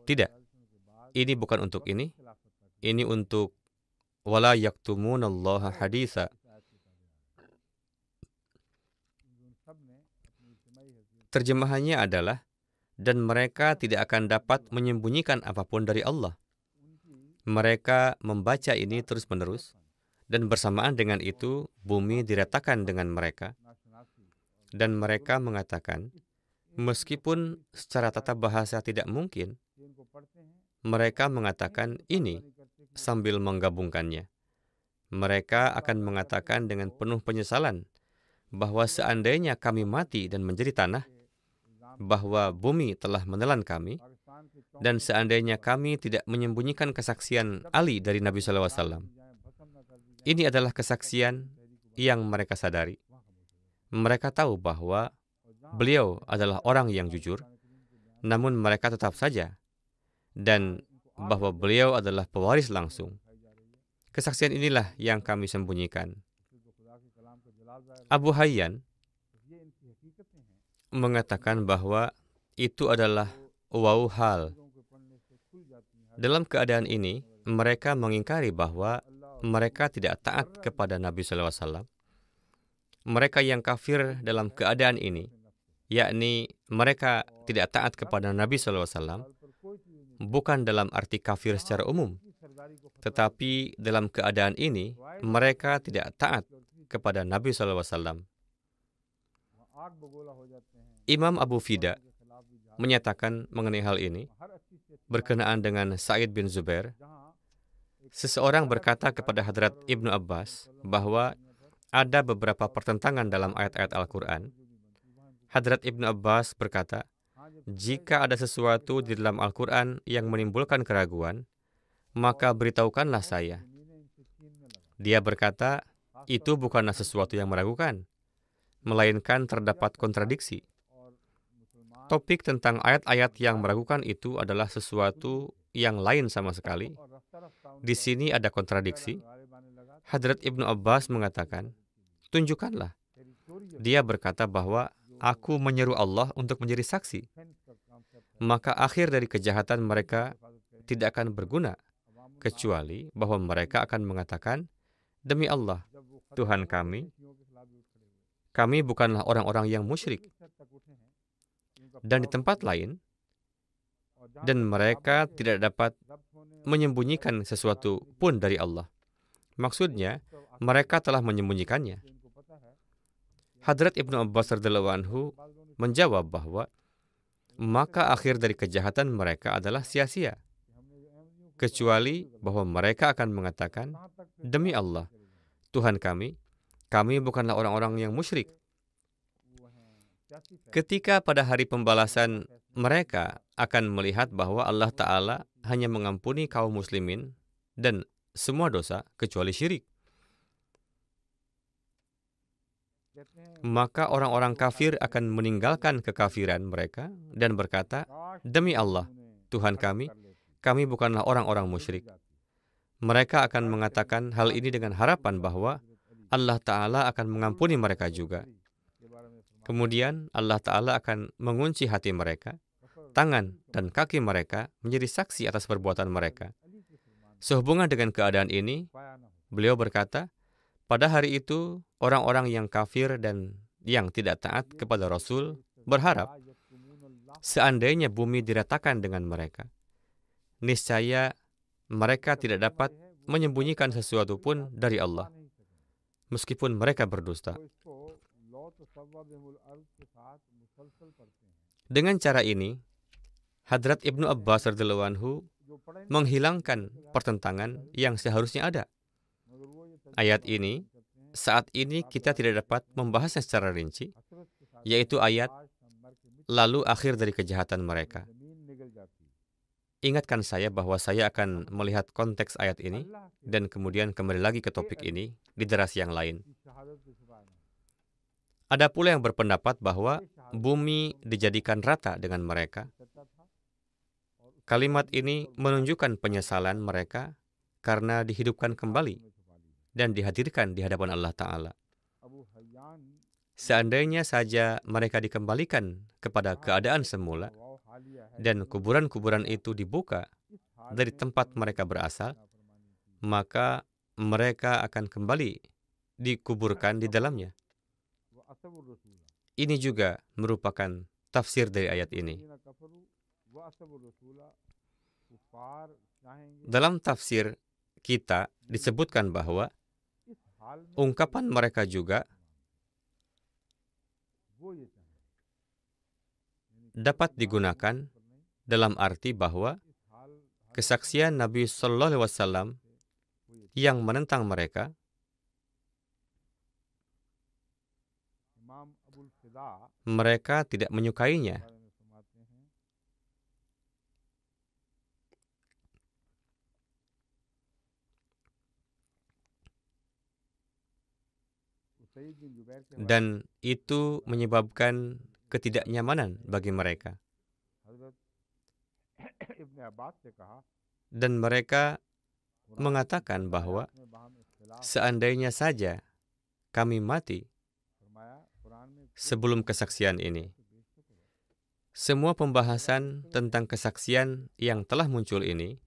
Tidak. Ini bukan untuk ini. Ini untuk wala yaktumunallaha haditha. Terjemahannya adalah dan mereka tidak akan dapat menyembunyikan apapun dari Allah. Mereka membaca ini terus-menerus, dan bersamaan dengan itu, bumi diratakan dengan mereka. Dan mereka mengatakan, meskipun secara tata bahasa tidak mungkin, mereka mengatakan ini sambil menggabungkannya. Mereka akan mengatakan dengan penuh penyesalan bahwa seandainya kami mati dan menjadi tanah, bahwa bumi telah menelan kami, dan seandainya kami tidak menyembunyikan kesaksian Ali dari Nabi SAW. Ini adalah kesaksian yang mereka sadari. Mereka tahu bahwa beliau adalah orang yang jujur, namun mereka tetap saja, dan bahwa beliau adalah pewaris langsung. Kesaksian inilah yang kami sembunyikan. Abu Hayyan mengatakan bahwa itu adalah wow hal. Dalam keadaan ini, mereka mengingkari bahwa mereka tidak taat kepada Nabi SAW. Mereka yang kafir dalam keadaan ini, yakni mereka tidak taat kepada Nabi SAW, bukan dalam arti kafir secara umum, tetapi dalam keadaan ini, mereka tidak taat kepada Nabi SAW. Imam Abu Fida menyatakan mengenai hal ini, berkenaan dengan Sa'id bin Zubair, seseorang berkata kepada Hadrat Ibnu Abbas bahwa ada beberapa pertentangan dalam ayat-ayat Al-Quran. Hadrat Ibnu Abbas berkata, jika ada sesuatu di dalam Al-Quran yang menimbulkan keraguan, maka beritahukanlah saya. Dia berkata, itu bukanlah sesuatu yang meragukan, melainkan terdapat kontradiksi. Topik tentang ayat-ayat yang meragukan itu adalah sesuatu yang lain sama sekali. Di sini ada kontradiksi. Hadrat Ibnu Abbas mengatakan, tunjukkanlah. Dia berkata bahwa aku menyeru Allah untuk menjadi saksi. Maka akhir dari kejahatan mereka tidak akan berguna, kecuali bahwa mereka akan mengatakan, demi Allah, Tuhan kami bukanlah orang-orang yang musyrik. Dan di tempat lain, dan mereka tidak dapat menyembunyikan sesuatu pun dari Allah. Maksudnya, mereka telah menyembunyikannya. Hadrat Ibnu Abbas radhiyallahu anhu menjawab bahwa maka akhir dari kejahatan mereka adalah sia-sia, kecuali bahwa mereka akan mengatakan, demi Allah, Tuhan kami bukanlah orang-orang yang musyrik. Ketika pada hari pembalasan mereka akan melihat bahwa Allah Ta'ala hanya mengampuni kaum muslimin dan semua dosa kecuali syirik. Maka orang-orang kafir akan meninggalkan kekafiran mereka dan berkata, demi Allah, Tuhan kami bukanlah orang-orang musyrik. Mereka akan mengatakan hal ini dengan harapan bahwa Allah Ta'ala akan mengampuni mereka juga. Kemudian Allah Ta'ala akan mengunci hati mereka, tangan dan kaki mereka menjadi saksi atas perbuatan mereka. Sehubungan dengan keadaan ini, beliau berkata, pada hari itu, orang-orang yang kafir dan yang tidak taat kepada Rasul berharap, seandainya bumi diratakan dengan mereka, niscaya mereka tidak dapat menyembunyikan sesuatu pun dari Allah, meskipun mereka berdusta. Dengan cara ini, Hadrat Ibnu Abbas radhiyallahu anhu menghilangkan pertentangan yang seharusnya ada. Ayat ini, saat ini kita tidak dapat membahasnya secara rinci, yaitu ayat, lalu akhir dari kejahatan mereka. Ingatkan saya bahwa saya akan melihat konteks ayat ini, dan kemudian kembali lagi ke topik ini di derasi yang lain. Ada pula yang berpendapat bahwa bumi dijadikan rata dengan mereka. Kalimat ini menunjukkan penyesalan mereka karena dihidupkan kembali dan dihadirkan di hadapan Allah Ta'ala. Seandainya saja mereka dikembalikan kepada keadaan semula dan kuburan-kuburan itu dibuka dari tempat mereka berasal, maka mereka akan kembali dikuburkan di dalamnya. Ini juga merupakan tafsir dari ayat ini. Dalam tafsir kita disebutkan bahwa ungkapan mereka juga dapat digunakan dalam arti bahwa kesaksian Nabi Shallallahu Alaihi Wasallam yang menentang mereka tidak menyukainya. Dan itu menyebabkan ketidaknyamanan bagi mereka. Dan mereka mengatakan bahwa seandainya saja kami mati sebelum kesaksian ini. Semua pembahasan tentang kesaksian yang telah muncul ini,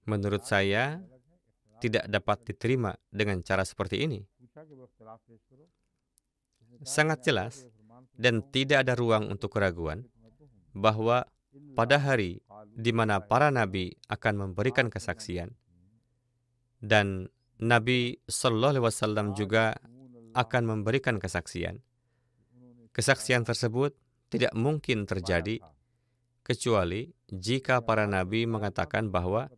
menurut saya, tidak dapat diterima dengan cara seperti ini. Sangat jelas dan tidak ada ruang untuk keraguan bahwa pada hari di mana para nabi akan memberikan kesaksian dan Nabi Shallallahu Alaihi Wasallam juga akan memberikan kesaksian. Kesaksian tersebut tidak mungkin terjadi kecuali jika para nabi mengatakan bahwa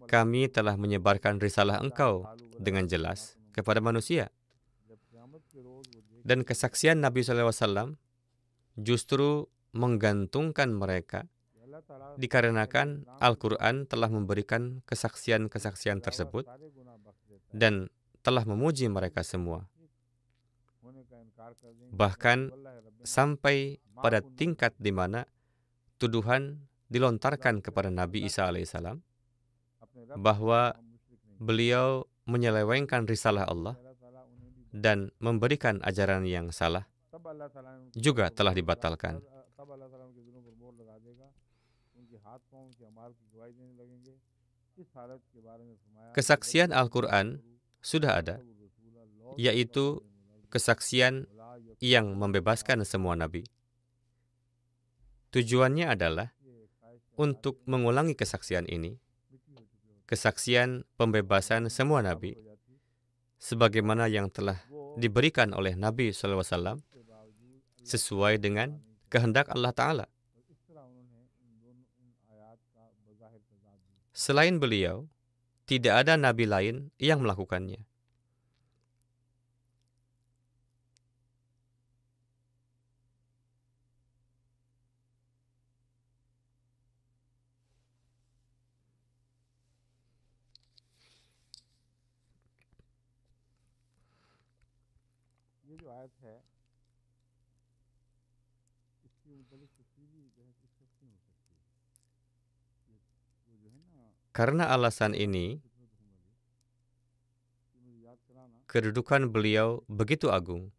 kami telah menyebarkan risalah engkau dengan jelas kepada manusia. Dan kesaksian Nabi SAW justru menggantungkan mereka dikarenakan Al-Quran telah memberikan kesaksian-kesaksian tersebut dan telah memuji mereka semua. Bahkan sampai pada tingkat di mana tuduhan dilontarkan kepada Nabi Isa alaihissalam bahwa beliau menyelewengkan risalah Allah dan memberikan ajaran yang salah juga telah dibatalkan. Kesaksian Al-Quran sudah ada, yaitu kesaksian yang membebaskan semua nabi. Tujuannya adalah untuk mengulangi kesaksian ini, kesaksian pembebasan semua nabi, sebagaimana yang telah diberikan oleh Nabi SAW sesuai dengan kehendak Allah Ta'ala. Selain beliau, tidak ada nabi lain yang melakukannya. Karena alasan ini, kedudukan beliau begitu agung.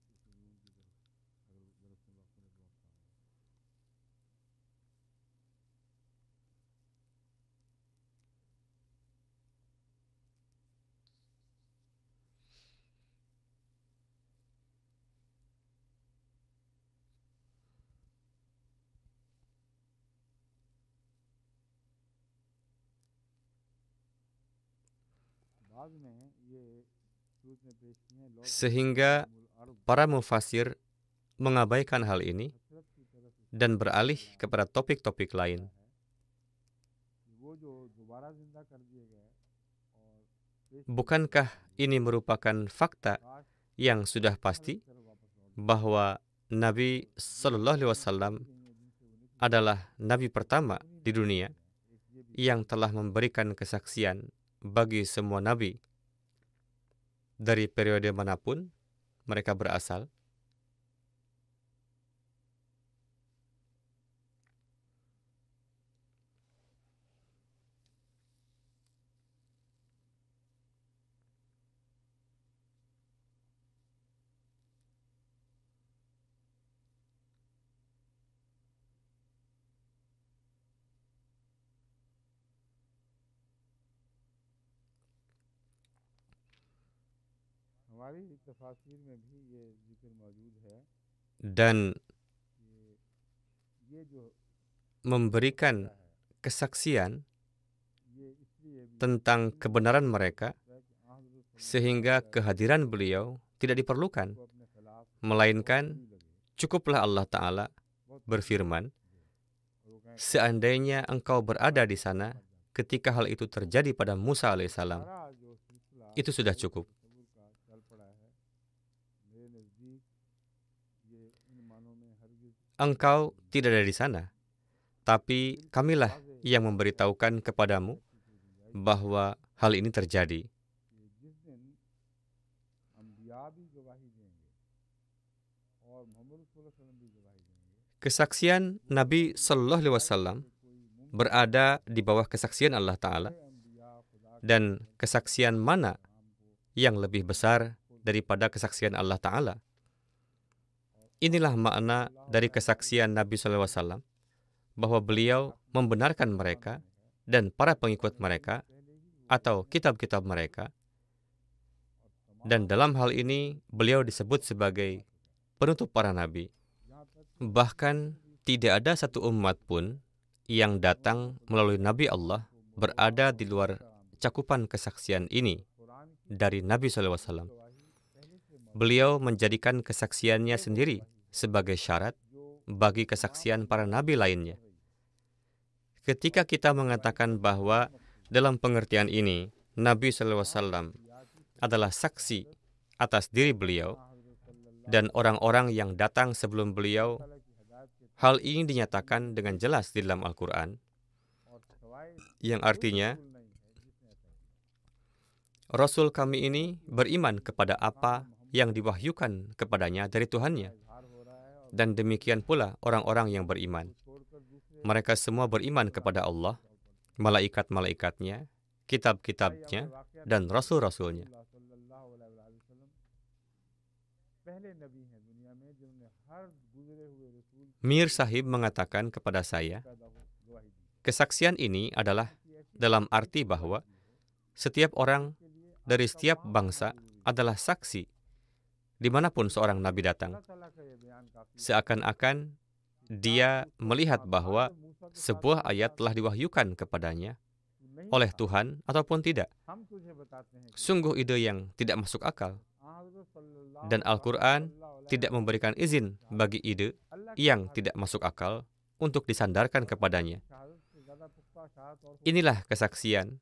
Sehingga para mufasir mengabaikan hal ini dan beralih kepada topik-topik lain. Bukankah ini merupakan fakta yang sudah pasti bahwa Nabi Sallallahu Alaihi Wasallam adalah Nabi pertama di dunia yang telah memberikan kesaksian bagi semua Nabi dari periode manapun mereka berasal? Dan memberikan kesaksian tentang kebenaran mereka, sehingga kehadiran beliau tidak diperlukan, melainkan cukuplah Allah Ta'ala berfirman, seandainya engkau berada di sana ketika hal itu terjadi pada Musa alaihissalam, itu sudah cukup. Engkau tidak ada di sana, tapi kamilah yang memberitahukan kepadamu bahwa hal ini terjadi. Kesaksian Nabi Sallallahu Alaihi Wasallam berada di bawah kesaksian Allah Ta'ala, dan kesaksian mana yang lebih besar daripada kesaksian Allah Ta'ala? Inilah makna dari kesaksian Nabi Sallallahu Alaihi Wasallam, bahwa beliau membenarkan mereka dan para pengikut mereka atau kitab-kitab mereka, dan dalam hal ini beliau disebut sebagai penutup para nabi. Bahkan tidak ada satu umat pun yang datang melalui Nabi Allah berada di luar cakupan kesaksian ini dari Nabi SAW. Beliau menjadikan kesaksiannya sendiri sebagai syarat bagi kesaksian para nabi lainnya. Ketika kita mengatakan bahwa dalam pengertian ini Nabi SAW adalah saksi atas diri beliau dan orang-orang yang datang sebelum beliau, hal ini dinyatakan dengan jelas di dalam Al-Quran, yang artinya Rasul kami ini beriman kepada apa yang diwahyukan kepadanya dari Tuhannya. Dan demikian pula orang-orang yang beriman. Mereka semua beriman kepada Allah, malaikat-malaikatnya, kitab-kitabnya, dan rasul-rasulnya. Mir Sahib mengatakan kepada saya, kesaksian ini adalah dalam arti bahwa setiap orang dari setiap bangsa adalah saksi dimanapun seorang nabi datang. Seakan-akan dia melihat bahwa sebuah ayat telah diwahyukan kepadanya oleh Tuhan ataupun tidak. Sungguh ide yang tidak masuk akal. Dan Al-Quran tidak memberikan izin bagi ide yang tidak masuk akal untuk disandarkan kepadanya. Inilah kesaksian.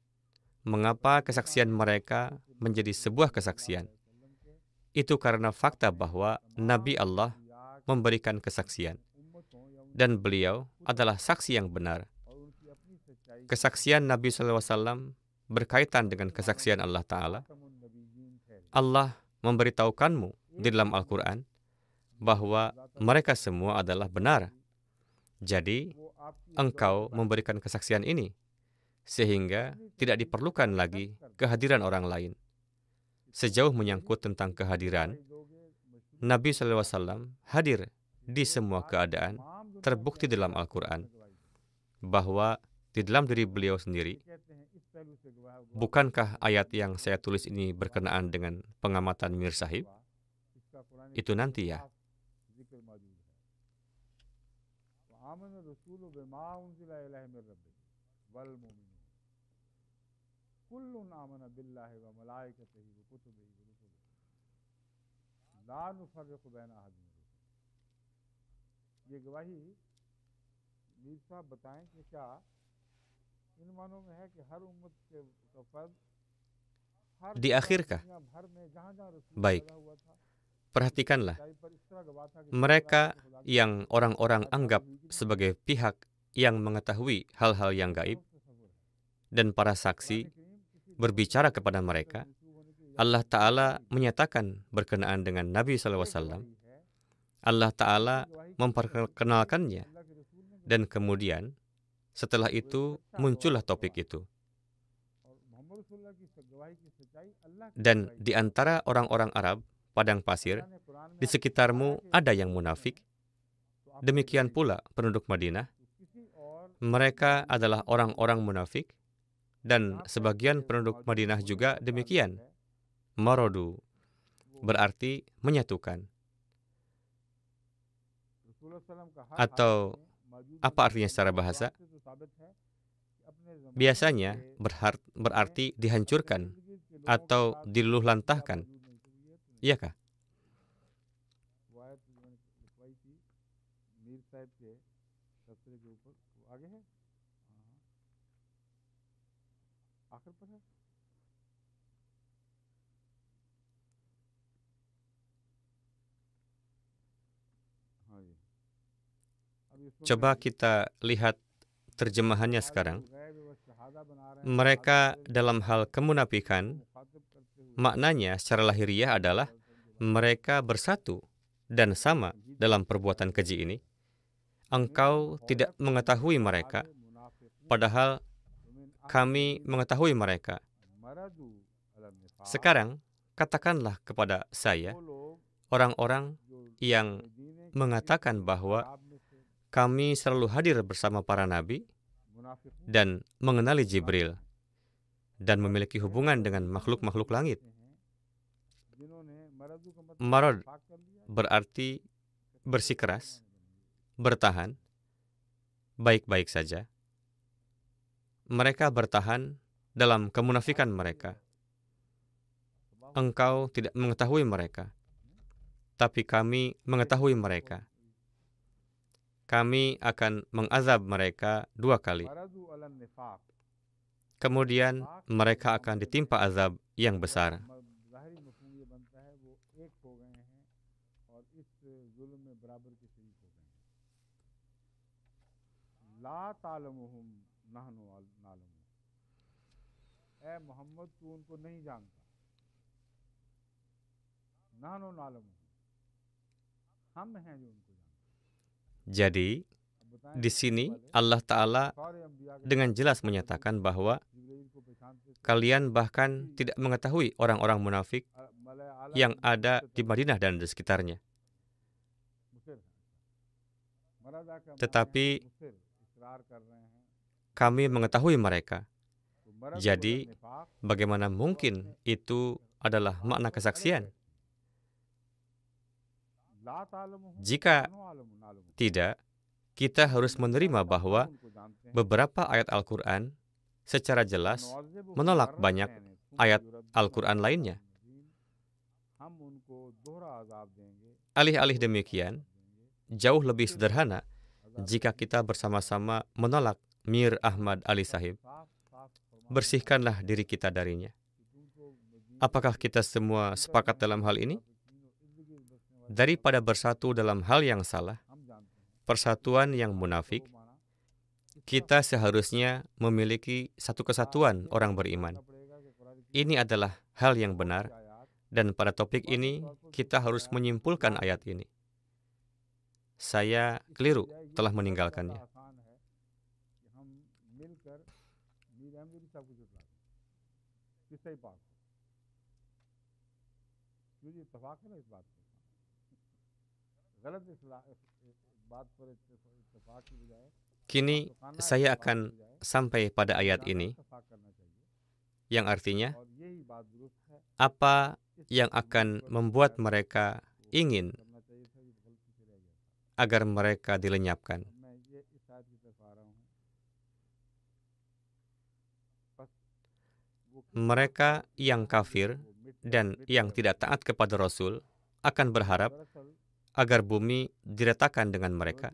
Mengapa kesaksian mereka menjadi sebuah kesaksian? Itu karena fakta bahwa Nabi Allah memberikan kesaksian, dan beliau adalah saksi yang benar. Kesaksian Nabi SAW berkaitan dengan kesaksian Allah Ta'ala. Allah memberitahukanmu di dalam Al-Quran bahwa mereka semua adalah benar. Jadi, engkau memberikan kesaksian ini, sehingga tidak diperlukan lagi kehadiran orang lain. Sejauh menyangkut tentang kehadiran, Nabi SAW hadir di semua keadaan, terbukti dalam Al-Quran, bahwa di dalam diri beliau sendiri. Bukankah ayat yang saya tulis ini berkenaan dengan pengamatan Mir Sahib? Itu nanti ya. Diakhirkah? Baik. Perhatikanlah. Mereka yang orang-orang anggap sebagai pihak yang mengetahui hal-hal yang gaib dan para saksi berbicara kepada mereka, Allah Ta'ala menyatakan berkenaan dengan Nabi SAW. Allah Ta'ala memperkenalkannya, dan kemudian setelah itu muncullah topik itu. Dan di antara orang-orang Arab padang pasir, di sekitarmu ada yang munafik. Demikian pula penduduk Madinah. Mereka adalah orang-orang munafik, dan sebagian penduduk Madinah juga demikian. Marodu berarti menyatukan atau Apa artinya secara bahasa? Biasanya berarti dihancurkan atau diluluhlantahkan. Iyakah? Coba kita lihat terjemahannya sekarang. Mereka dalam hal kemunafikan, maknanya secara lahiriah adalah mereka bersatu dan sama dalam perbuatan keji ini. Engkau tidak mengetahui mereka, padahal kami mengetahui mereka. Sekarang, katakanlah kepada saya, orang-orang yang mengatakan bahwa kami selalu hadir bersama para nabi dan mengenali Jibril dan memiliki hubungan dengan makhluk-makhluk langit. Marad berarti bersikeras, bertahan, baik-baik saja. Mereka bertahan dalam kemunafikan mereka. Engkau tidak mengetahui mereka, tapi kami mengetahui mereka. Kami akan mengazab mereka 2 kali. Kemudian mereka akan ditimpa azab yang besar. Jadi, di sini Allah Ta'ala dengan jelas menyatakan bahwa kalian bahkan tidak mengetahui orang-orang munafik yang ada di Madinah dan di sekitarnya. Tetapi kami mengetahui mereka. Jadi, bagaimana mungkin itu adalah makna kesaksian? Jika tidak, kita harus menerima bahwa beberapa ayat Al-Quran secara jelas menolak banyak ayat Al-Quran lainnya. Alih-alih demikian, jauh lebih sederhana jika kita bersama-sama menolak Mir Ahmad Ali Sahib. Bersihkanlah diri kita darinya. Apakah kita semua sepakat dalam hal ini? Daripada bersatu dalam hal yang salah, persatuan yang munafik, kita seharusnya memiliki satu kesatuan orang beriman. Ini adalah hal yang benar, dan pada topik ini kita harus menyimpulkan ayat ini. Saya keliru telah meninggalkannya. Kini saya akan sampai pada ayat ini, yang artinya, apa yang akan membuat mereka ingin agar mereka dilenyapkan. Mereka yang kafir dan yang tidak taat kepada Rasul akan berharap agar bumi diratakan dengan mereka.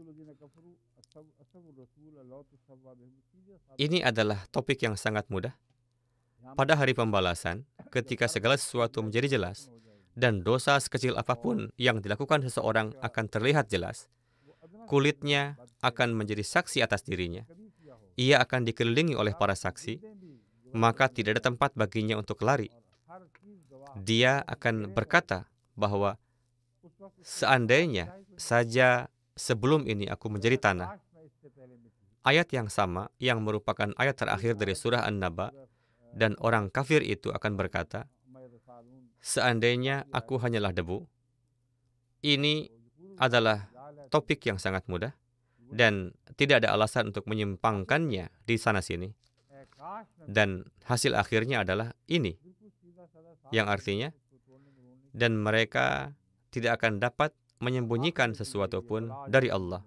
Ini adalah topik yang sangat mudah. Pada hari pembalasan, ketika segala sesuatu menjadi jelas, dan dosa sekecil apapun yang dilakukan seseorang akan terlihat jelas, kulitnya akan menjadi saksi atas dirinya. Ia akan dikelilingi oleh para saksi, maka tidak ada tempat baginya untuk lari. Dia akan berkata bahwa seandainya saja sebelum ini aku menjadi tanah. Ayat yang sama yang merupakan ayat terakhir dari surah An-Naba, dan orang kafir itu akan berkata, seandainya aku hanyalah debu. Ini adalah topik yang sangat mudah dan tidak ada alasan untuk menyimpangkannya di sana-sini. Dan hasil akhirnya adalah ini, yang artinya, dan mereka tidak akan dapat menyembunyikan sesuatu pun dari Allah.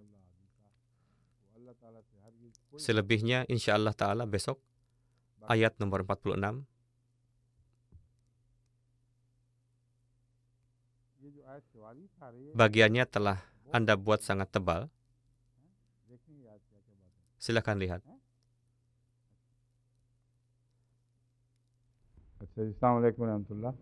Selebihnya insya Allah ta'ala besok ayat nomor 46. Bagiannya telah Anda buat sangat tebal. Silakan lihat. अच्छा जी, अस्सलाम वालेकुम रहमतुल्लाह।